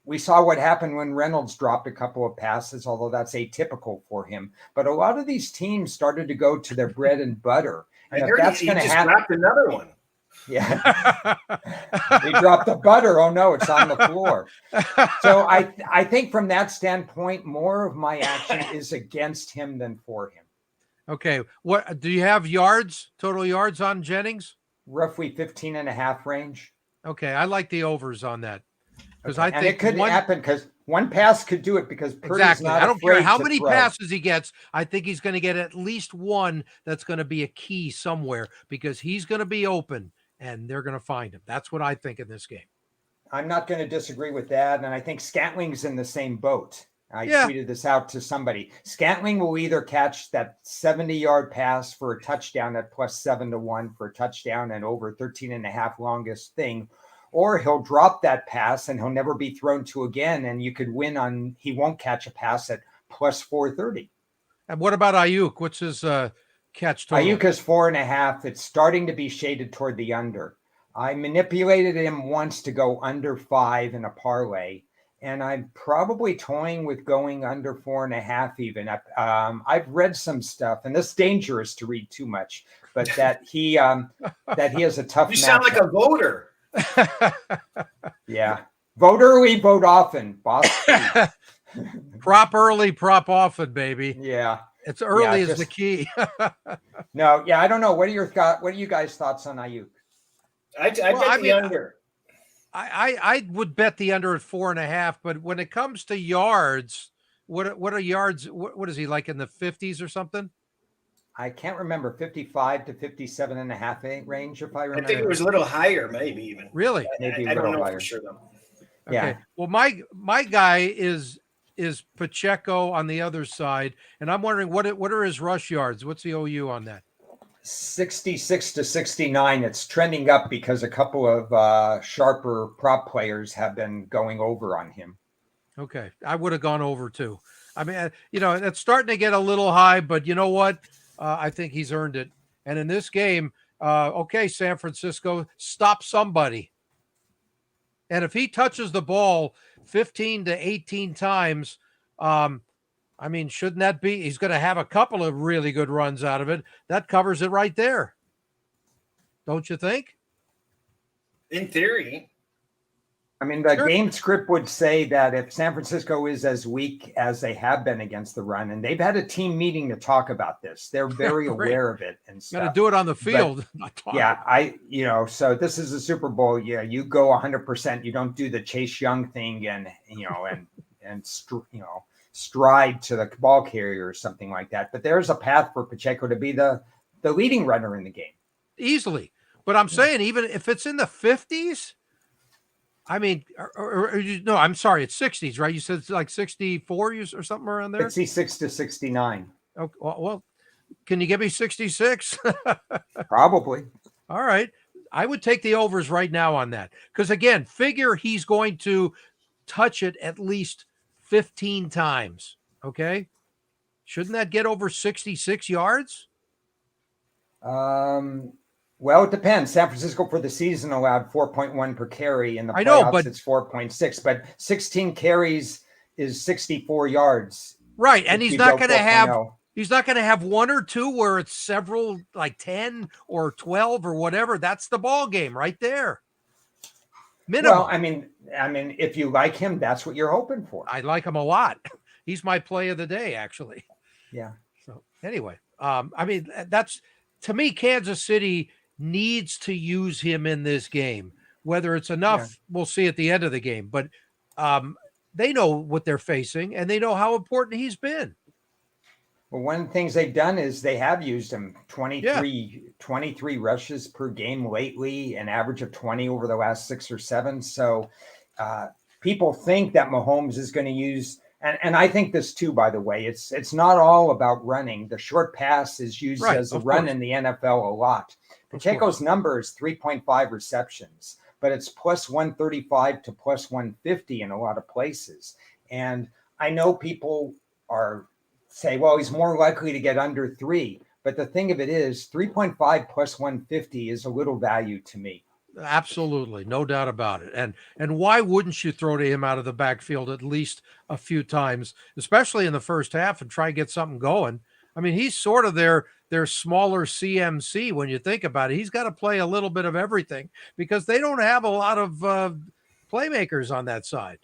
Speaker 3: We saw what happened when Reynolds dropped a couple of passes, although that's atypical for him. But a lot of these teams started to go to their bread and butter.
Speaker 1: And I heard he just dropped another one.
Speaker 3: Yeah. He dropped the butter. Oh, no, it's on the floor. So I think from that standpoint, more of my action is against him than for him.
Speaker 2: Okay. What do you have total yards on Jennings?
Speaker 3: Roughly 15.5 range.
Speaker 2: Okay. I like the overs on that. Because
Speaker 3: I think it could happen because one pass could do it because Purdy's not
Speaker 2: I don't care how many
Speaker 3: throw.
Speaker 2: passes he gets. I think he's going to get at least one that's going to be a key somewhere because he's going to be open and they're going to find him. That's what I think in this game.
Speaker 3: I'm not going to disagree with that. And I think Scantling's in the same boat. I tweeted this out to somebody. Scantling will either catch that 70-yard pass for a touchdown at plus 7-1 for a touchdown and over 13.5 longest thing, or he'll drop that pass and he'll never be thrown to again. And you could win on, he won't catch a pass at plus 430.
Speaker 2: And what about Ayuk? What's his catch total?
Speaker 3: Ayuk is 4.5. It's starting to be shaded toward the under. I manipulated him once to go under 5 in a parlay. And I'm probably toying with going under 4.5 even. I've read some stuff, and this is dangerous to read too much, but that he has a tough.
Speaker 1: You sound like a voter.
Speaker 3: Yeah. Vote early, vote often, boss.
Speaker 2: Prop early, prop often, baby.
Speaker 3: Yeah.
Speaker 2: It's early is the key.
Speaker 3: No, yeah, I don't know. What are your thoughts? What are you guys' thoughts on Ayuk?
Speaker 1: I bet the under.
Speaker 2: I would bet the under at 4.5, but when it comes to yards, what are yards? What is he like in the 50s or something?
Speaker 3: I can't remember, 55 to 57.5 range, if I remember.
Speaker 1: I think it was a little higher, maybe even.
Speaker 2: Really?
Speaker 3: Maybe
Speaker 1: I don't know
Speaker 3: higher.
Speaker 1: for sure though.
Speaker 2: Okay.
Speaker 3: Yeah.
Speaker 2: Well, my guy is Pacheco on the other side, and I'm wondering what are his rush yards? What's the OU on that?
Speaker 3: 66 to 69. It's trending up because a couple of sharper prop players have been going over on him.
Speaker 2: Okay. I would have gone over too. I mean, it's starting to get a little high, but you know what? I think he's earned it. And in this game, San Francisco, stop somebody. And if he touches the ball 15 to 18 times, shouldn't that be? He's going to have a couple of really good runs out of it. That covers it right there. Don't you think?
Speaker 1: In theory.
Speaker 3: I mean, the game script would say that if San Francisco is as weak as they have been against the run, and they've had a team meeting to talk about this, they're very aware of it and stuff.
Speaker 2: Got to do it on the field.
Speaker 3: So this is a Super Bowl. Yeah, you go 100%. You don't do the Chase Young thing and stride to the ball carrier or something like that. But there's a path for Pacheco to be the leading runner in the game.
Speaker 2: Easily. But I'm saying even if it's in the 50s, I'm sorry, it's 60s, right? You said it's like 64 or something around there?
Speaker 3: 66 to 69.
Speaker 2: Okay, well, can you give me 66?
Speaker 3: Probably.
Speaker 2: All right. I would take the overs right now on that. Because, again, figure he's going to touch it at least 15 times, okay? Shouldn't that get over 66 yards?
Speaker 3: Well, it depends. San Francisco for the season allowed 4.1 per carry. In the playoffs, it's 4.6. But 16 carries is 64 yards.
Speaker 2: Right, and he's not going to have one or two where it's several, like 10 or 12 or whatever. That's the ball game right there. Minimum.
Speaker 3: Well, I mean, if you like him, that's what you're hoping for.
Speaker 2: I like him a lot. He's my play of the day, actually.
Speaker 3: Yeah.
Speaker 2: So anyway, that's, to me, Kansas City needs to use him in this game. Whether it's enough, we'll see at the end of the game. But they know what they're facing, and they know how important he's been.
Speaker 3: Well, one of the things they've done is they have used him 23 rushes per game lately, an average of 20 over the last 6 or 7. So people think that Mahomes is going to use, and I think this too, by the way, it's not all about running. The short pass is used as a run in the NFL a lot. Pacheco's number is 3.5 receptions, but it's plus 135 to plus 150 in a lot of places. And I know people say, well, he's more likely to get under 3. But the thing of it is 3.5 plus 150 is a little value to me.
Speaker 2: Absolutely. No doubt about it. And why wouldn't you throw to him out of the backfield at least a few times, especially in the first half, and try and get something going? I mean, he's sort of their smaller CMC when you think about it. He's got to play a little bit of everything because they don't have a lot of playmakers on that side.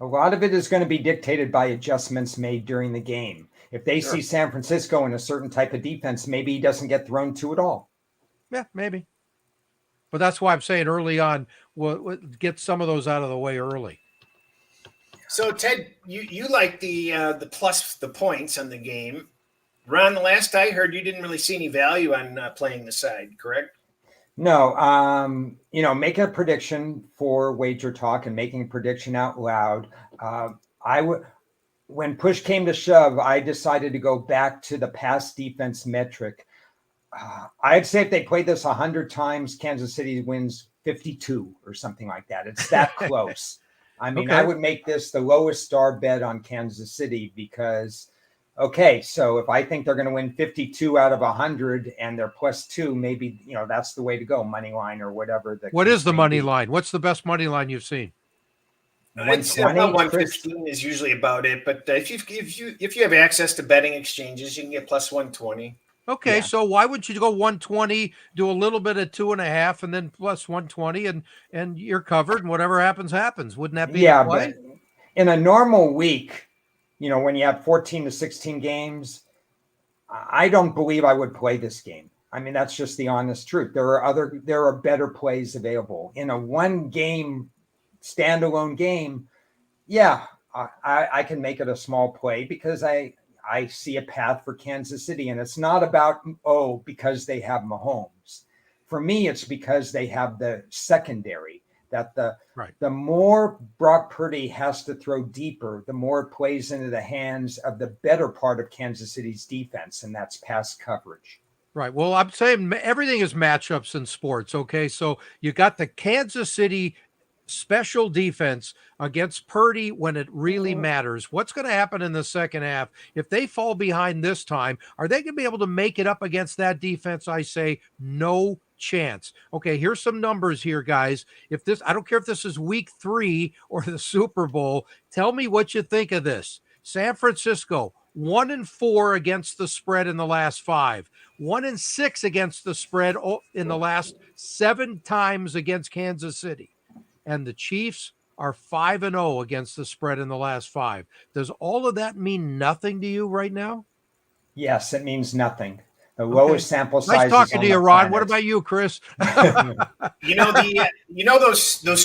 Speaker 3: A lot of it is going to be dictated by adjustments made during the game. If they see San Francisco in a certain type of defense, maybe he doesn't get thrown to at all.
Speaker 2: Yeah, maybe. But that's why I'm saying early on, we'll get some of those out of the way early.
Speaker 1: So, Ted, you like the plus the points on the game. Ron, the last I heard, you didn't really see any value on playing the side, correct?
Speaker 3: No, making a prediction for Wager Talk and making a prediction out loud. When push came to shove, I decided to go back to the pass defense metric. I'd say if they played this 100 times, Kansas City wins 52 or something like that. It's that close. I mean, I would make this the lowest star bet on Kansas City because, so if I think they're going to win 52 out of 100 and they're +2, maybe, that's the way to go, money line or whatever.
Speaker 2: What is the money line? What's the best money line you've seen?
Speaker 1: It's about 115 is usually about it. But if you have access to betting exchanges, you can get plus 120.
Speaker 2: Okay, so why would you go 120, do a little bit of 2.5, and then plus 120, and you're covered, and whatever happens, happens. Wouldn't that be the play?
Speaker 3: But in a normal week, when you have 14 to 16 games, I don't believe I would play this game. I mean, that's just the honest truth. There are better plays available. In a one game standalone game, I can make it a small play because I see a path for Kansas City. And it's not about, because they have Mahomes. For me, it's because they have the secondary, that the more Brock Purdy has to throw deeper, the more it plays into the hands of the better part of Kansas City's defense, and that's pass coverage.
Speaker 2: Right. Well, I'm saying everything is matchups in sports, okay? So you got the Kansas City special defense against Purdy when it really matters. What's going to happen in the second half? If they fall behind this time, are they going to be able to make it up against that defense? I say no chance. Okay, here's some numbers here, guys. I don't care if this is week 3 or the Super Bowl, tell me what you think of this. San Francisco, 1-4 against the spread in the last 5, 1-6 against the spread in the last 7 times against Kansas City. And the Chiefs are 5-0 against the spread in the last 5. Does all of that mean nothing to you right now?
Speaker 3: Yes, it means nothing. The lowest sample size.
Speaker 2: Nice talking to you, Ron. What about you, Chris?
Speaker 1: Those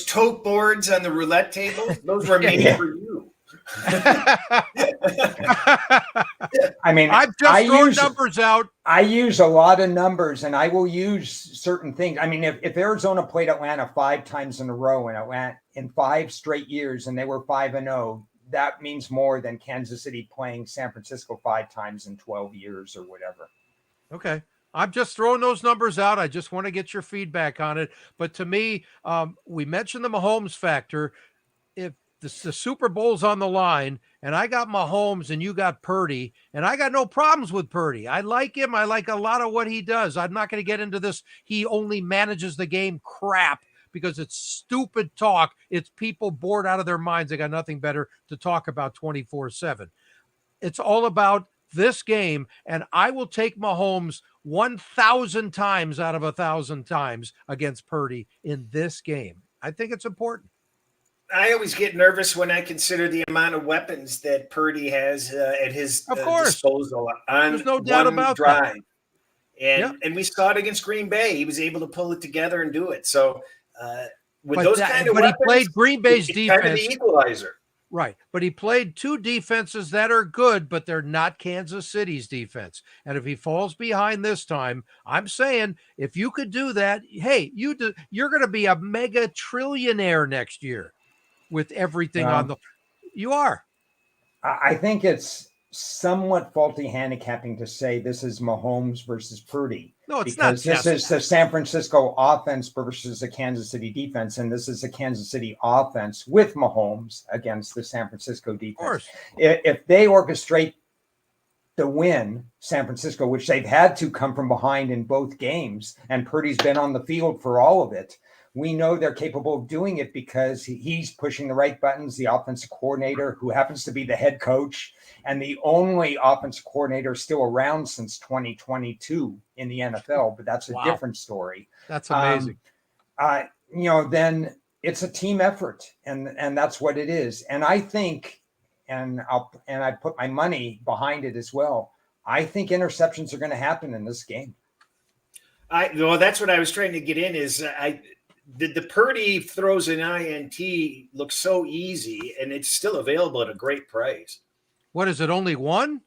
Speaker 1: tote boards on the roulette table. Those were made for you.
Speaker 3: I mean,
Speaker 2: I've just thrown numbers out.
Speaker 3: I use a lot of numbers, and I will use certain things. I mean, if Arizona played Atlanta 5 times in a row in 5 straight years, and they were 5-0, that means more than Kansas City playing San Francisco 5 times in 12 years or whatever.
Speaker 2: Okay. I'm just throwing those numbers out. I just want to get your feedback on it. But to me, we mentioned the Mahomes factor. If the Super Bowl's on the line and I got Mahomes and you got Purdy, and I got no problems with Purdy. I like him. I like a lot of what he does. I'm not going to get into this. He only manages the game crap because it's stupid talk. It's people bored out of their minds. They got nothing better to talk about 24/7. It's all about this game, and I will take Mahomes 1,000 times out of 1,000 times against Purdy in this game. I think it's important.
Speaker 1: I always get nervous when I consider the amount of weapons that Purdy has at his disposal on
Speaker 2: There's no doubt
Speaker 1: one
Speaker 2: about
Speaker 1: drive.
Speaker 2: That.
Speaker 1: And we saw it against Green Bay. He was able to pull it together and do it. So with
Speaker 2: but
Speaker 1: those kind of weapons,
Speaker 2: he played Green Bay's
Speaker 1: it's
Speaker 2: defense.
Speaker 1: kind of the equalizer.
Speaker 2: Right. But he played two defenses that are good, but they're not Kansas City's defense. And if he falls behind this time, I'm saying if you could do that, hey, you're going to be a mega trillionaire next year with everything on the – you are.
Speaker 3: I think it's somewhat faulty handicapping to say this is Mahomes versus Purdy.
Speaker 2: No, it's
Speaker 3: because
Speaker 2: not.
Speaker 3: This is the San Francisco offense versus the Kansas City defense, and this is the Kansas City offense with Mahomes against the San Francisco defense.
Speaker 2: Of course.
Speaker 3: If they orchestrate the win, San Francisco, which they've had to come from behind in both games, and Purdy's been on the field for all of it, we know they're capable of doing it because he's pushing the right buttons, the offensive coordinator, who happens to be the head coach and the only offensive coordinator still around since 2022 in the NFL, but that's a different story.
Speaker 2: That's amazing.
Speaker 3: Then it's a team effort, and that's what it is. And I think, and I put my money behind it as well, I think interceptions are going to happen in this game.
Speaker 1: Well, that's what I was trying to get in is the Purdy throws an INT looks so easy, and it's still available at a great price.
Speaker 2: What is it, only one?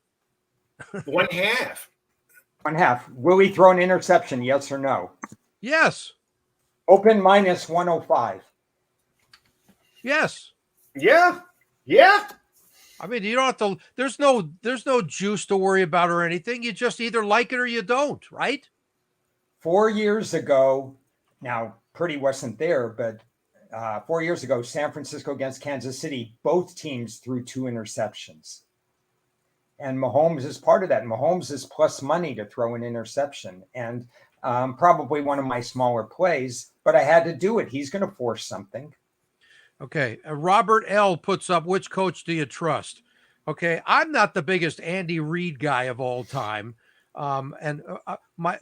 Speaker 1: 1/2.
Speaker 3: 1/2. Will he throw an interception, yes or no?
Speaker 2: Yes.
Speaker 3: Open minus 105.
Speaker 2: Yes.
Speaker 1: Yeah.
Speaker 2: I mean, you don't have to, there's no juice to worry about or anything. You just either like it or you don't, right?
Speaker 3: 4 years ago, now Purdy wasn't there, but 4 years ago, San Francisco against Kansas City, both teams threw 2 interceptions. And Mahomes is part of that. Mahomes is plus money to throw an interception. And probably one of my smaller plays, but I had to do it. He's going to force something. Okay.
Speaker 2: Robert L. puts up, which coach do you trust? Okay. I'm not the biggest Andy Reid guy of all time. My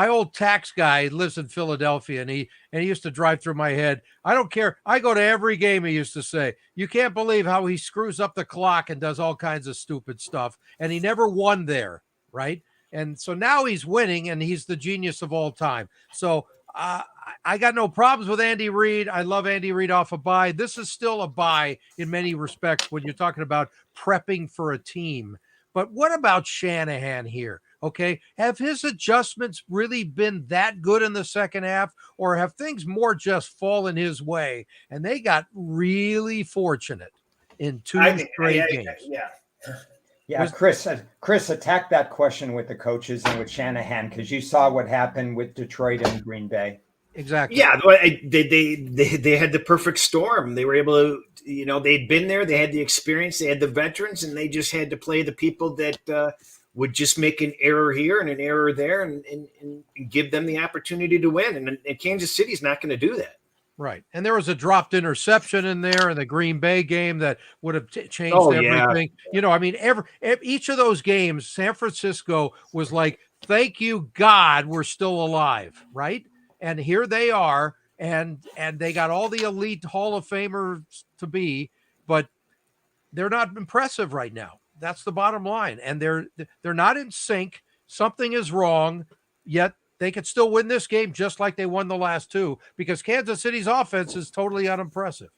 Speaker 2: old tax guy lives in Philadelphia, and he used to drive through my head. I don't care. I go to every game, he used to say. You can't believe how he screws up the clock and does all kinds of stupid stuff. And he never won there, right? And so now he's winning, and he's the genius of all time. So I got no problems with Andy Reid. I love Andy Reid off a bye. This is still a bye in many respects when you're talking about prepping for a team. But what about Shanahan here? Okay. Have his adjustments really been that good in the second half, or have things more just fallen his way? And they got really fortunate in 2 straight games.
Speaker 3: Yeah, Chris, attack that question with the coaches and with Shanahan, because you saw what happened with Detroit and Green Bay.
Speaker 2: Exactly.
Speaker 1: Yeah, they had the perfect storm. They were able to, they'd been there, they had the experience, they had the veterans, and they just had to play the people that would just make an error here and an error there and give them the opportunity to win. And Kansas City's not going to do that.
Speaker 2: Right. And there was a dropped interception in there in the Green Bay game that would have changed everything.
Speaker 1: Yeah.
Speaker 2: Each of those games, San Francisco was like, thank you, God, we're still alive. Right. And here they are. And they got all the elite Hall of Famers to be, but they're not impressive right now. That's the bottom line. And they're not in sync. Something is wrong, yet they could still win this game just like they won the last 2, because Kansas City's offense is totally unimpressive.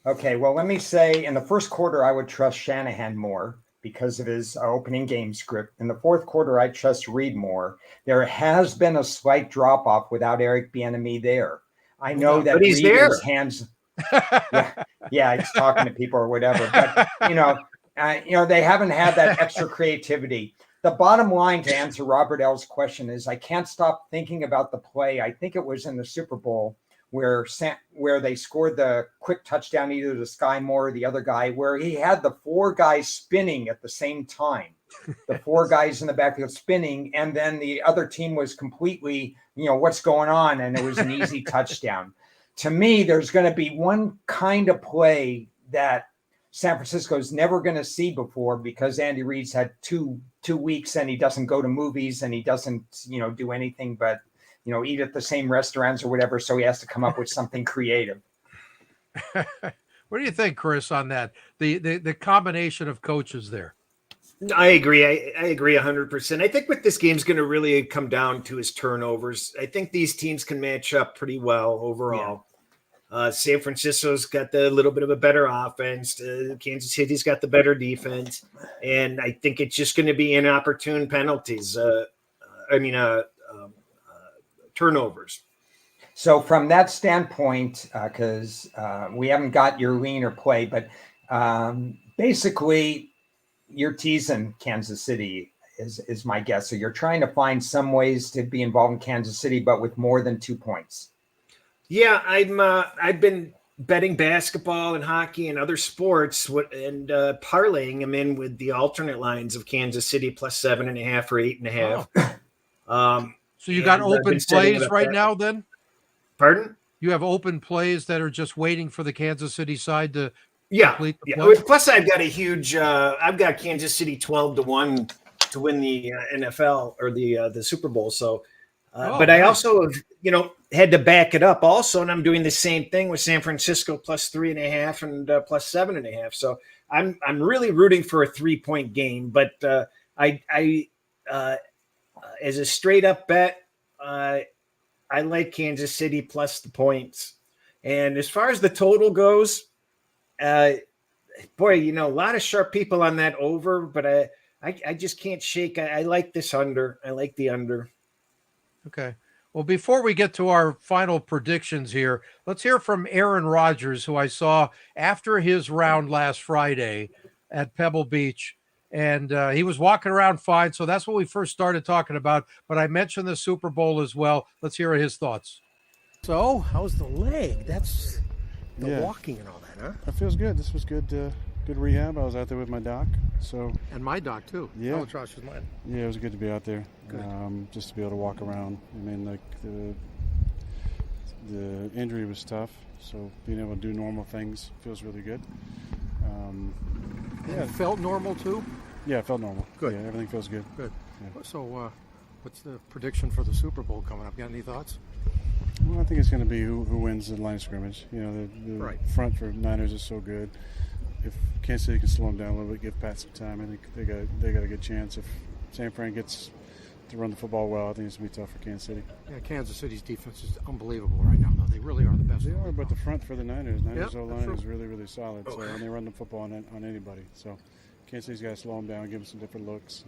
Speaker 3: Okay, well, let me say in the first quarter, I would trust Shanahan more because of his opening game script. In the fourth quarter, I trust Reid more. There has been a slight drop-off without Eric Bieniemy there. I know that
Speaker 1: he's
Speaker 3: Reid
Speaker 1: there.
Speaker 3: is hands. Yeah, he's talking to people or whatever. But, they haven't had that extra creativity. The bottom line, to answer Robert L's question, is I can't stop thinking about the play. I think it was in the Super Bowl where they scored the quick touchdown, either to Sky Moore or the other guy, where he had the 4 guys spinning at the same time. The 4 guys in the backfield spinning, and then the other team was completely, what's going on? And it was an easy touchdown. To me, there's going to be one kind of play that San Francisco's never going to see before, because Andy Reid's had two weeks and he doesn't go to movies and he doesn't, do anything but, eat at the same restaurants or whatever. So he has to come up with something creative.
Speaker 2: What do you think, Chris, on that? The combination of coaches there.
Speaker 1: I agree. I agree 100%. I think what this game's going to really come down to is turnovers. I think these teams can match up pretty well overall. San Francisco's got the little bit of a better offense. Kansas City's got the better defense, and I think it's just going to be inopportune penalties. Turnovers.
Speaker 3: So from that standpoint, because we haven't got your lean or play, but basically you're teasing Kansas City is my guess. So you're trying to find some ways to be involved in Kansas City, but with more than 2 points.
Speaker 1: Yeah, I've been betting basketball and hockey and other sports and parlaying them in with the alternate lines of Kansas City plus 7.5 or 8.5.
Speaker 2: So you got open plays right now then?
Speaker 1: Pardon?
Speaker 2: You have open plays that are just waiting for the Kansas City side to complete the
Speaker 1: yeah.
Speaker 2: play?
Speaker 1: Plus I've got a huge I've got Kansas City 12-1 to win the NFL or the Super Bowl. So but I also have, had to back it up also, and I'm doing the same thing with San Francisco plus 3.5 and plus 7.5. So I'm really rooting for a 3-point game, but I as a straight up bet, I like Kansas City plus the points. And as far as the total goes, a lot of sharp people on that over, but I just can't shake. I like this under. I like the under.
Speaker 2: Okay. Well, before we get to our final predictions here, let's hear from Aaron Rodgers, who I saw after his round last Friday at Pebble Beach. And he was walking around fine. So that's what we first started talking about. But I mentioned the Super Bowl as well. Let's hear his thoughts.
Speaker 9: So, how's the leg? That's the walking and all that, huh?
Speaker 10: That feels good. This was good. Good rehab. I was out there with my doc.
Speaker 2: And my doc too.
Speaker 10: Yeah.
Speaker 2: Oh, Josh is mine.
Speaker 10: Yeah, it was good to be out there.
Speaker 2: Good.
Speaker 10: Just to be able to walk around. I mean, like the injury was tough, so being able to do normal things feels really good.
Speaker 2: It felt normal too?
Speaker 10: Yeah, it felt normal.
Speaker 2: Good.
Speaker 10: Yeah, everything feels good.
Speaker 2: Good.
Speaker 10: Yeah.
Speaker 2: So, what's the prediction for the Super Bowl coming up? Got any thoughts?
Speaker 10: Well, I think it's going to be who wins the line of scrimmage. The
Speaker 2: Right.
Speaker 10: front for Niners is so good. If Kansas City can slow them down a little bit, give Pat some time, I think they got a good chance. If San Fran gets to run the football well, I think it's going to be tough for Kansas City.
Speaker 2: Yeah, Kansas City's defense is unbelievable right now, though. They really are the best.
Speaker 10: They are, but the front for the Niners O-line
Speaker 2: true.
Speaker 10: is really, really solid. So, and they run the football on anybody. So Kansas City's got to slow them down, give them some different looks.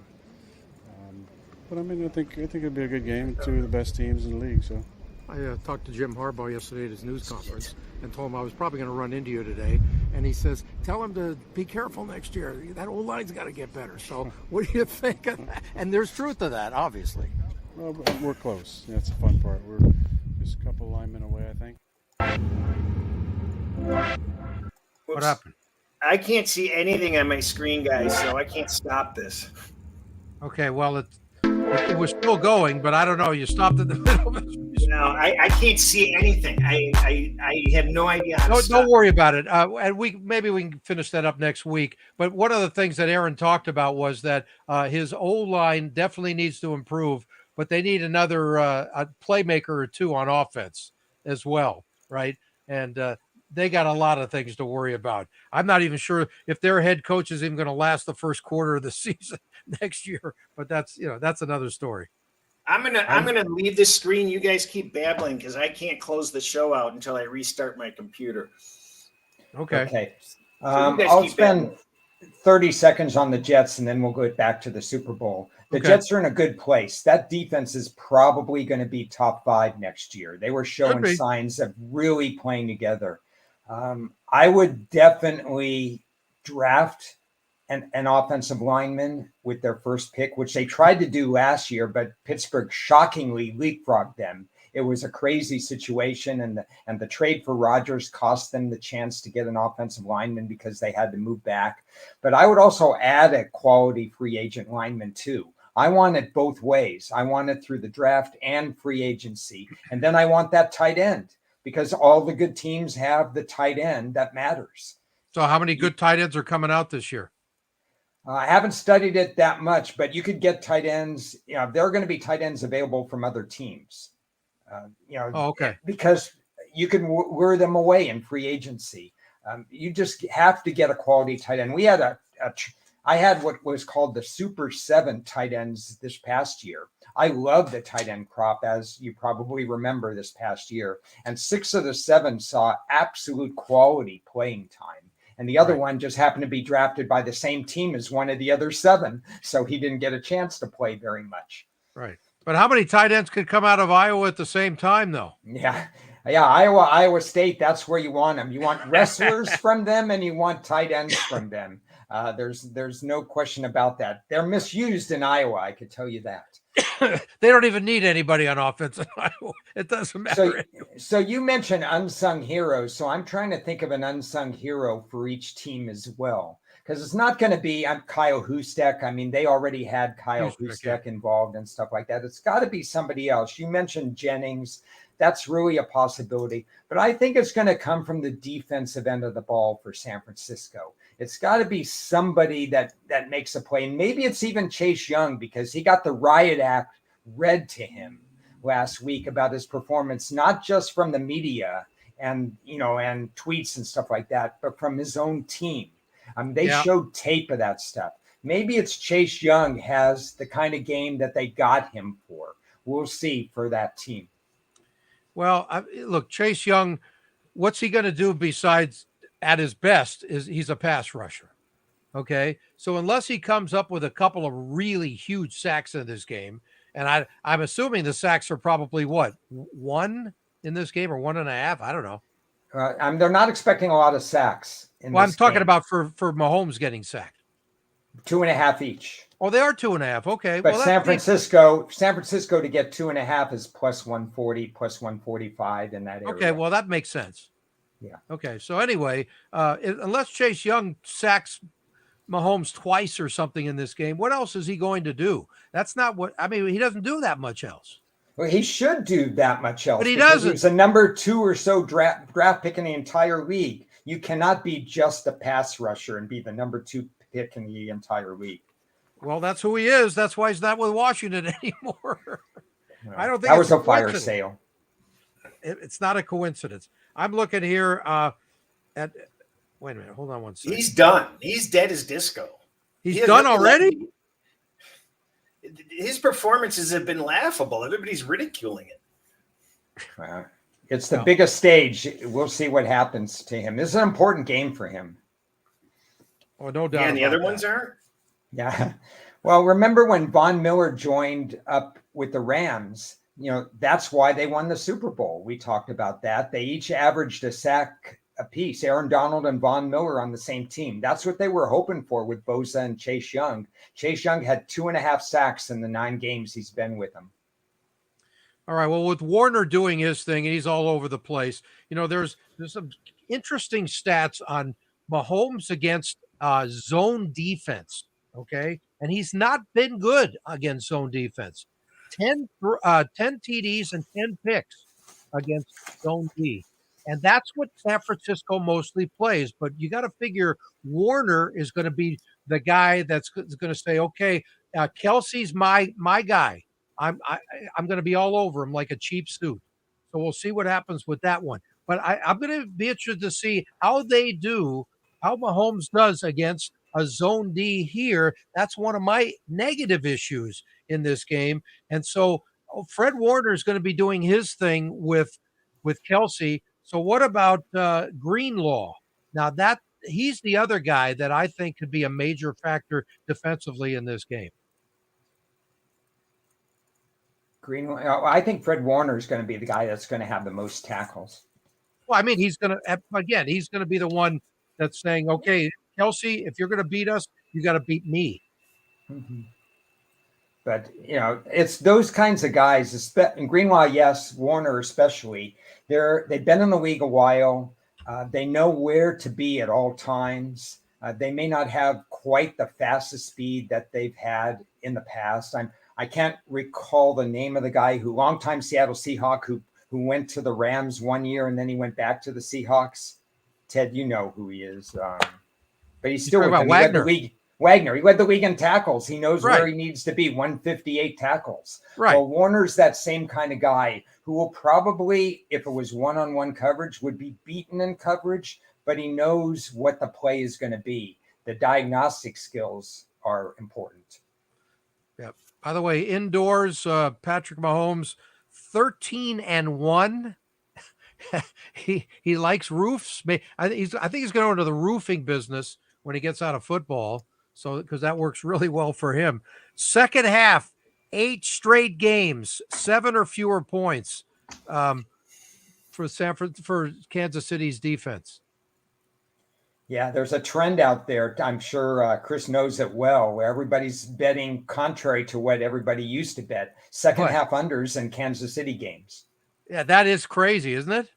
Speaker 10: But I mean, I think it'll be a good game. Two of the best teams in the league. So
Speaker 2: I talked to Jim Harbaugh yesterday at his news conference and told him I was probably going to run into you today. And he says, tell him to be careful next year. That O-line's got to get better. So what do you think of that? And there's truth to that, obviously.
Speaker 10: well, we're close. That's the fun part. We're just a couple linemen away, I think.
Speaker 2: What happened?
Speaker 1: I can't see anything on my screen, guys, so I can't stop this.
Speaker 2: Okay, well, it was still going, but I don't know. You stopped in the middle of it.
Speaker 1: No, I can't see anything. I have no idea how to stop.
Speaker 2: Don't worry about it. And we can finish that up next week. But one of the things that Aaron talked about was that his O-line definitely needs to improve, but they need another a playmaker or two on offense as well, right? And they got a lot of things to worry about. I'm not even sure if their head coach is even going to last the first quarter of the season next year, but that's another story.
Speaker 1: I'm gonna leave this screen. You guys keep babbling because I can't close the show out until I restart my computer.
Speaker 2: Okay.
Speaker 3: I'll spend 30 seconds on the Jets, and then we'll go back to the Super Bowl. The Jets are in a good place. That defense is probably going to be top 5 next year. They were showing signs of really playing together. I would definitely draft an offensive lineman with their first pick, which they tried to do last year, but Pittsburgh shockingly leapfrogged them. It was a crazy situation, and the trade for Rodgers cost them the chance to get an offensive lineman because they had to move back. But I would also add a quality free agent lineman too. I want it both ways. I want it through the draft and free agency. And then I want that tight end because all the good teams have the tight end that matters.
Speaker 2: So how many good tight ends are coming out this year?
Speaker 3: I haven't studied it that much, but you could get tight ends. There are going to be tight ends available from other teams. Because you can lure them away in free agency. You just have to get a quality tight end. We had I had what was called the Super 7 tight ends this past year. I love the tight end crop, as you probably remember this past year. And 6 of the 7 saw absolute quality playing time. And the other one just happened to be drafted by the same team as one of the other 7. So he didn't get a chance to play very much.
Speaker 2: Right. But how many tight ends could come out of Iowa at the same time, though?
Speaker 3: Yeah. Iowa State, that's where you want them. You want wrestlers from them, and you want tight ends from them. There's no question about that. They're misused in Iowa, I could tell you that.
Speaker 2: They don't even need anybody on offense in Iowa. It doesn't matter.
Speaker 3: So you mentioned unsung heroes. So I'm trying to think of an unsung hero for each team as well. Because it's not going to be Kyle Hustek. I mean, they already had Kyle Hustek involved and stuff like that. It's got to be somebody else. You mentioned Jennings. That's really a possibility. But I think it's going to come from the defensive end of the ball for San Francisco. It's got to be somebody that makes a play. And maybe it's even Chase Young, because he got the riot act read to him last week about his performance, not just from the media and tweets and stuff like that, but from his own team. They showed tape of that stuff. Maybe it's Chase Young has the kind of game that they got him for. We'll see for that team.
Speaker 2: Well, look, Chase Young, what's he going to do besides at his best is he's a pass rusher. Okay. So unless he comes up with a couple of really huge sacks in this game, and I'm assuming the sacks are probably what, 1 in this game or 1.5? I don't know.
Speaker 3: They're not expecting a lot of sacks.
Speaker 2: I'm talking about for Mahomes getting sacked.
Speaker 3: 2.5 each.
Speaker 2: Oh, they are 2.5. Okay.
Speaker 3: But San Francisco to get 2.5 is plus 140, plus 145 in that area.
Speaker 2: Okay. Well, that makes sense.
Speaker 3: Yeah.
Speaker 2: Okay. So anyway, unless Chase Young sacks Mahomes twice or something in this game, what else is he going to do? That's not what, I mean, he doesn't do that much else.
Speaker 3: Well, he should do that much else.
Speaker 2: But he doesn't.
Speaker 3: He was a number 2 or so draft pick in the entire league. You cannot be just a pass rusher and be the number 2 pick in the entire league.
Speaker 2: Well, that's who he is. That's why he's not with Washington anymore. I don't think
Speaker 3: that was a fire sale.
Speaker 2: It's not a coincidence. I'm looking here at. Wait a minute. Hold on one second.
Speaker 1: He's done. He's dead as disco.
Speaker 2: He's done already?
Speaker 1: His performances have been laughable. Everybody's ridiculing it.
Speaker 3: It's the biggest stage. We'll see what happens to him. This is an important game for him.
Speaker 2: Oh, no doubt.
Speaker 1: Yeah, and the other ones aren't?
Speaker 3: Yeah. Well, remember when Von Miller joined up with the Rams? That's why they won the Super Bowl. We talked about that. They each averaged a sack apiece, Aaron Donald and Von Miller on the same team. That's what they were hoping for with Bosa and Chase Young. Chase Young had 2.5 sacks in the 9 games he's been with them.
Speaker 2: All right. Well, with Warner doing his thing, and he's all over the place, there's some interesting stats on Mahomes against zone defense. Okay. And he's not been good against zone defense. 10 TDs and 10 picks against zone D. And that's what San Francisco mostly plays. But you got to figure Warner is going to be the guy that's going to say, okay, Kelsey's my guy. I'm going to be all over him like a cheap suit. So we'll see what happens with that one. But I'm going to be interested to see how Mahomes does against a zone D here. That's one of my negative issues in this game. And so Fred Warner is going to be doing his thing with Kelsey. So what about Greenlaw? Now he's the other guy that I think could be a major factor defensively in this game.
Speaker 3: Greenlaw, I think Fred Warner is going to be the guy that's going to have the most tackles.
Speaker 2: Well, I mean, he's going to be the one that's saying, okay, Kelsey, if you're going to beat us, you got to beat me.
Speaker 3: Mm-hmm. But, it's those kinds of guys, and Greenlaw, yes, Warner especially. They've been in the league a while. They know where to be at all times. They may not have quite the fastest speed that they've had in the past. I can't recall the name of the guy longtime Seattle Seahawk who went to the Rams one year and then he went back to the Seahawks. Ted, you know who he is. But he's still with them.
Speaker 2: Wagner.
Speaker 3: Wagner. He led the league in tackles. He knows where he needs to be, 158 tackles.
Speaker 2: Right.
Speaker 3: Well, Warner's that same kind of guy who will probably, if it was one-on-one coverage, would be beaten in coverage, but he knows what the play is going to be. the diagnostic skills are important.
Speaker 2: Yeah. By the way, indoors, Patrick Mahomes, 13-1. he likes roofs. I think he's going into the roofing business when he gets out of football. So because that works really well for him. Second half, 8 straight games, 7 or fewer points for Kansas City's defense.
Speaker 3: Yeah, there's a trend out there. I'm sure Chris knows it well, where everybody's betting contrary to what everybody used to bet. Second half unders in Kansas City games.
Speaker 2: Yeah, that is crazy, isn't it?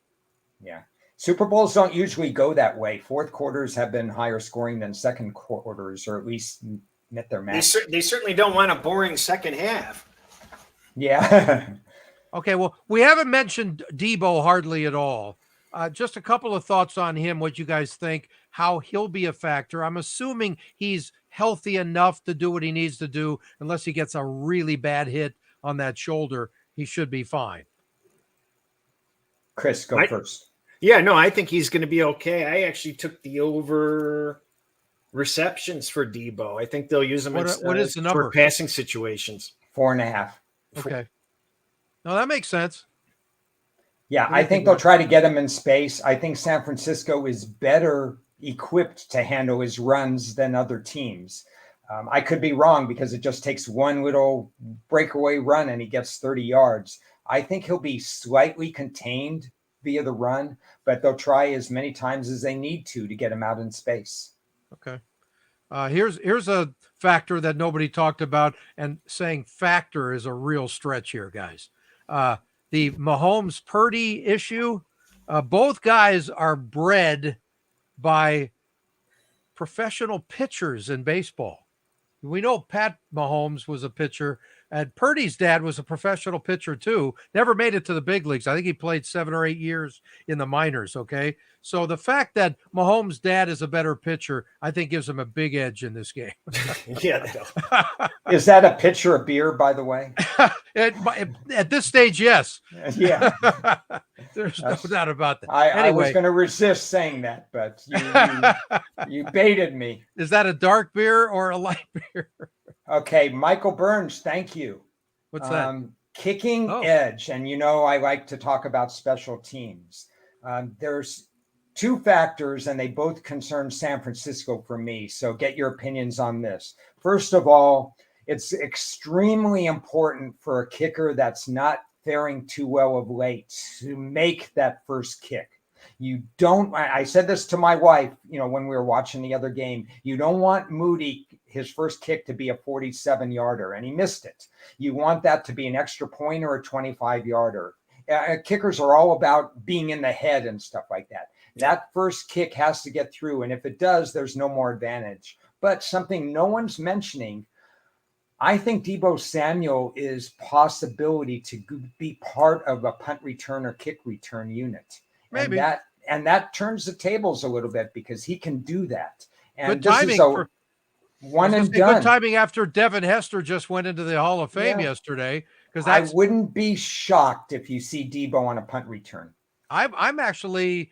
Speaker 3: Yeah. Super Bowls don't usually go that way. Fourth quarters have been higher scoring than second quarters, or at least met their match.
Speaker 1: They certainly don't want a boring second half.
Speaker 3: Yeah.
Speaker 2: Okay, well, we haven't mentioned Debo hardly at all. Just a couple of thoughts on him, what you guys think, how he'll be a factor. I'm assuming he's healthy enough to do what he needs to do, unless he gets a really bad hit on that shoulder. He should be fine.
Speaker 3: Chris, go first.
Speaker 1: Yeah, no, I think he's going to be okay. I actually took the over receptions for Debo. I think they'll use him
Speaker 2: what is the number?
Speaker 1: For passing situations.
Speaker 3: 4.5.
Speaker 2: Okay. No, that makes sense.
Speaker 3: Yeah, I think they'll try to get him in space. I think San Francisco is better equipped to handle his runs than other teams. I could be wrong because it just takes one little breakaway run and he gets 30 yards. I think he'll be slightly contained via the run, but they'll try as many times as they need to get him out in space.
Speaker 2: Okay. Here's a factor that nobody talked about, and saying factor is a real stretch here, guys. The Mahomes-Purdy issue, both guys are bred by professional pitchers in baseball. We know Pat Mahomes was a pitcher, and Purdy's dad was a professional pitcher too. Never made it to the big leagues. I think he played 7 or 8 years in the minors, okay? So the fact that Mahomes' dad is a better pitcher, I think gives him a big edge in this game.
Speaker 1: Yeah.
Speaker 3: Is that a pitcher of beer, by the way?
Speaker 2: At this stage, yes.
Speaker 3: Yeah.
Speaker 2: There's no doubt about that.
Speaker 3: I was going to resist saying that, but you baited me.
Speaker 2: Is that a dark beer or a light beer?
Speaker 3: Okay, Michael Burns, thank you.
Speaker 2: What's that?
Speaker 3: Kicking edge. And I like to talk about special teams. There's 2 factors, and they both concern San Francisco for me. So get your opinions on this. First of all, it's extremely important for a kicker that's not faring too well of late to make that first kick. I said this to my wife, when we were watching the other game, you don't want Moody, his first kick, to be a 47-yarder, and he missed it. You want that to be an extra point or a 25-yarder. Kickers are all about being in the head and stuff like that. That first kick has to get through, and if it does, there's no more advantage. But something no one's mentioning, I think Deebo Samuel is possibility to be part of a punt return or kick return unit.
Speaker 2: Maybe.
Speaker 3: And that turns the tables a little bit because he can do that. And
Speaker 2: good timing.
Speaker 3: One and done.
Speaker 2: Good timing after Devin Hester just went into the Hall of Fame yesterday. Because
Speaker 3: I wouldn't be shocked if you see Deebo on a punt return.
Speaker 2: I'm actually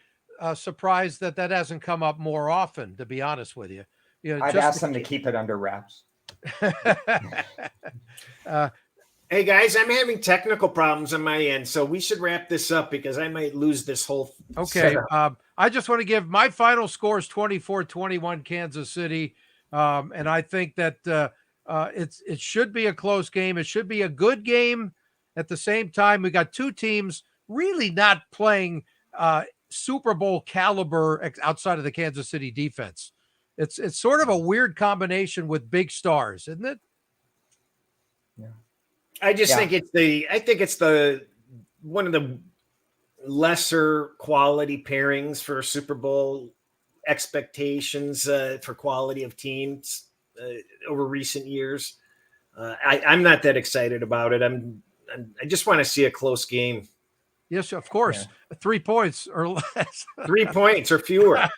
Speaker 2: surprised that hasn't come up more often, to be honest with you.
Speaker 3: I'd ask them to keep it under wraps.
Speaker 1: Hey guys, I'm having technical problems on my end, so we should wrap this up because I might lose this whole.
Speaker 2: Okay. I just want to give my final score is 24-21 Kansas City. And I think that it should be a close game. It should be a good game. At the same time, we got 2 teams really not playing Super Bowl caliber outside of the Kansas City defense. It's sort of a weird combination with big stars, isn't it?
Speaker 3: Yeah.
Speaker 1: I think it's the one of the lesser quality pairings for Super Bowl expectations for quality of teams over recent years. I'm not that excited about it. I just want to see a close game.
Speaker 2: Yes, of course. Yeah. 3 points or less.
Speaker 1: 3 points or fewer.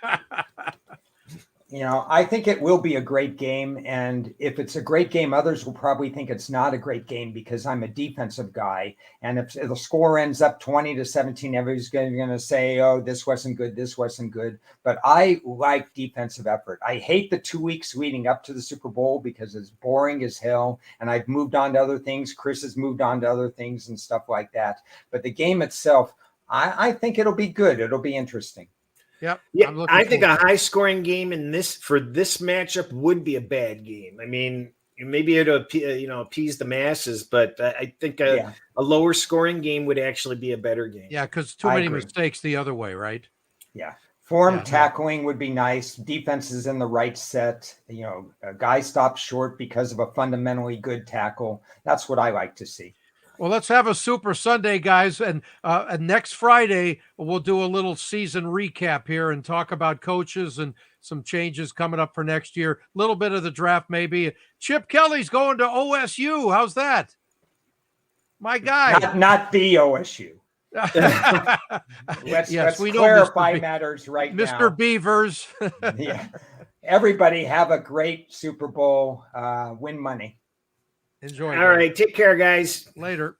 Speaker 3: I think it will be a great game. And if it's a great game, others will probably think it's not a great game because I'm a defensive guy. And if the score ends up 20-17, everybody's going to say, oh, this wasn't good. This wasn't good. But I like defensive effort. I hate the 2 weeks leading up to the Super Bowl because it's boring as hell. And I've moved on to other things. Chris has moved on to other things and stuff like that. But the game itself, I think it'll be good. It'll be interesting.
Speaker 2: Yep.
Speaker 1: Yeah, I think a high-scoring game for this matchup would be a bad game. I mean, maybe it'll appease the masses, but I think a lower-scoring game would actually be a better game.
Speaker 2: Yeah, because too many mistakes the other way, right?
Speaker 3: Yeah. Tackling would be nice. Defense is in the right set. A guy stops short because of a fundamentally good tackle. That's what I like to see.
Speaker 2: Well, let's have a Super Sunday, guys. And next Friday, we'll do a little season recap here and talk about coaches and some changes coming up for next year. A little bit of the draft, maybe. Chip Kelly's going to OSU. How's that? My guy.
Speaker 3: Not the OSU. let's clarify matters right now.
Speaker 2: Mr. Beavers.
Speaker 3: Yeah. Everybody have a great Super Bowl. Win money.
Speaker 2: Enjoy.
Speaker 1: All right. Take care, guys.
Speaker 2: Later.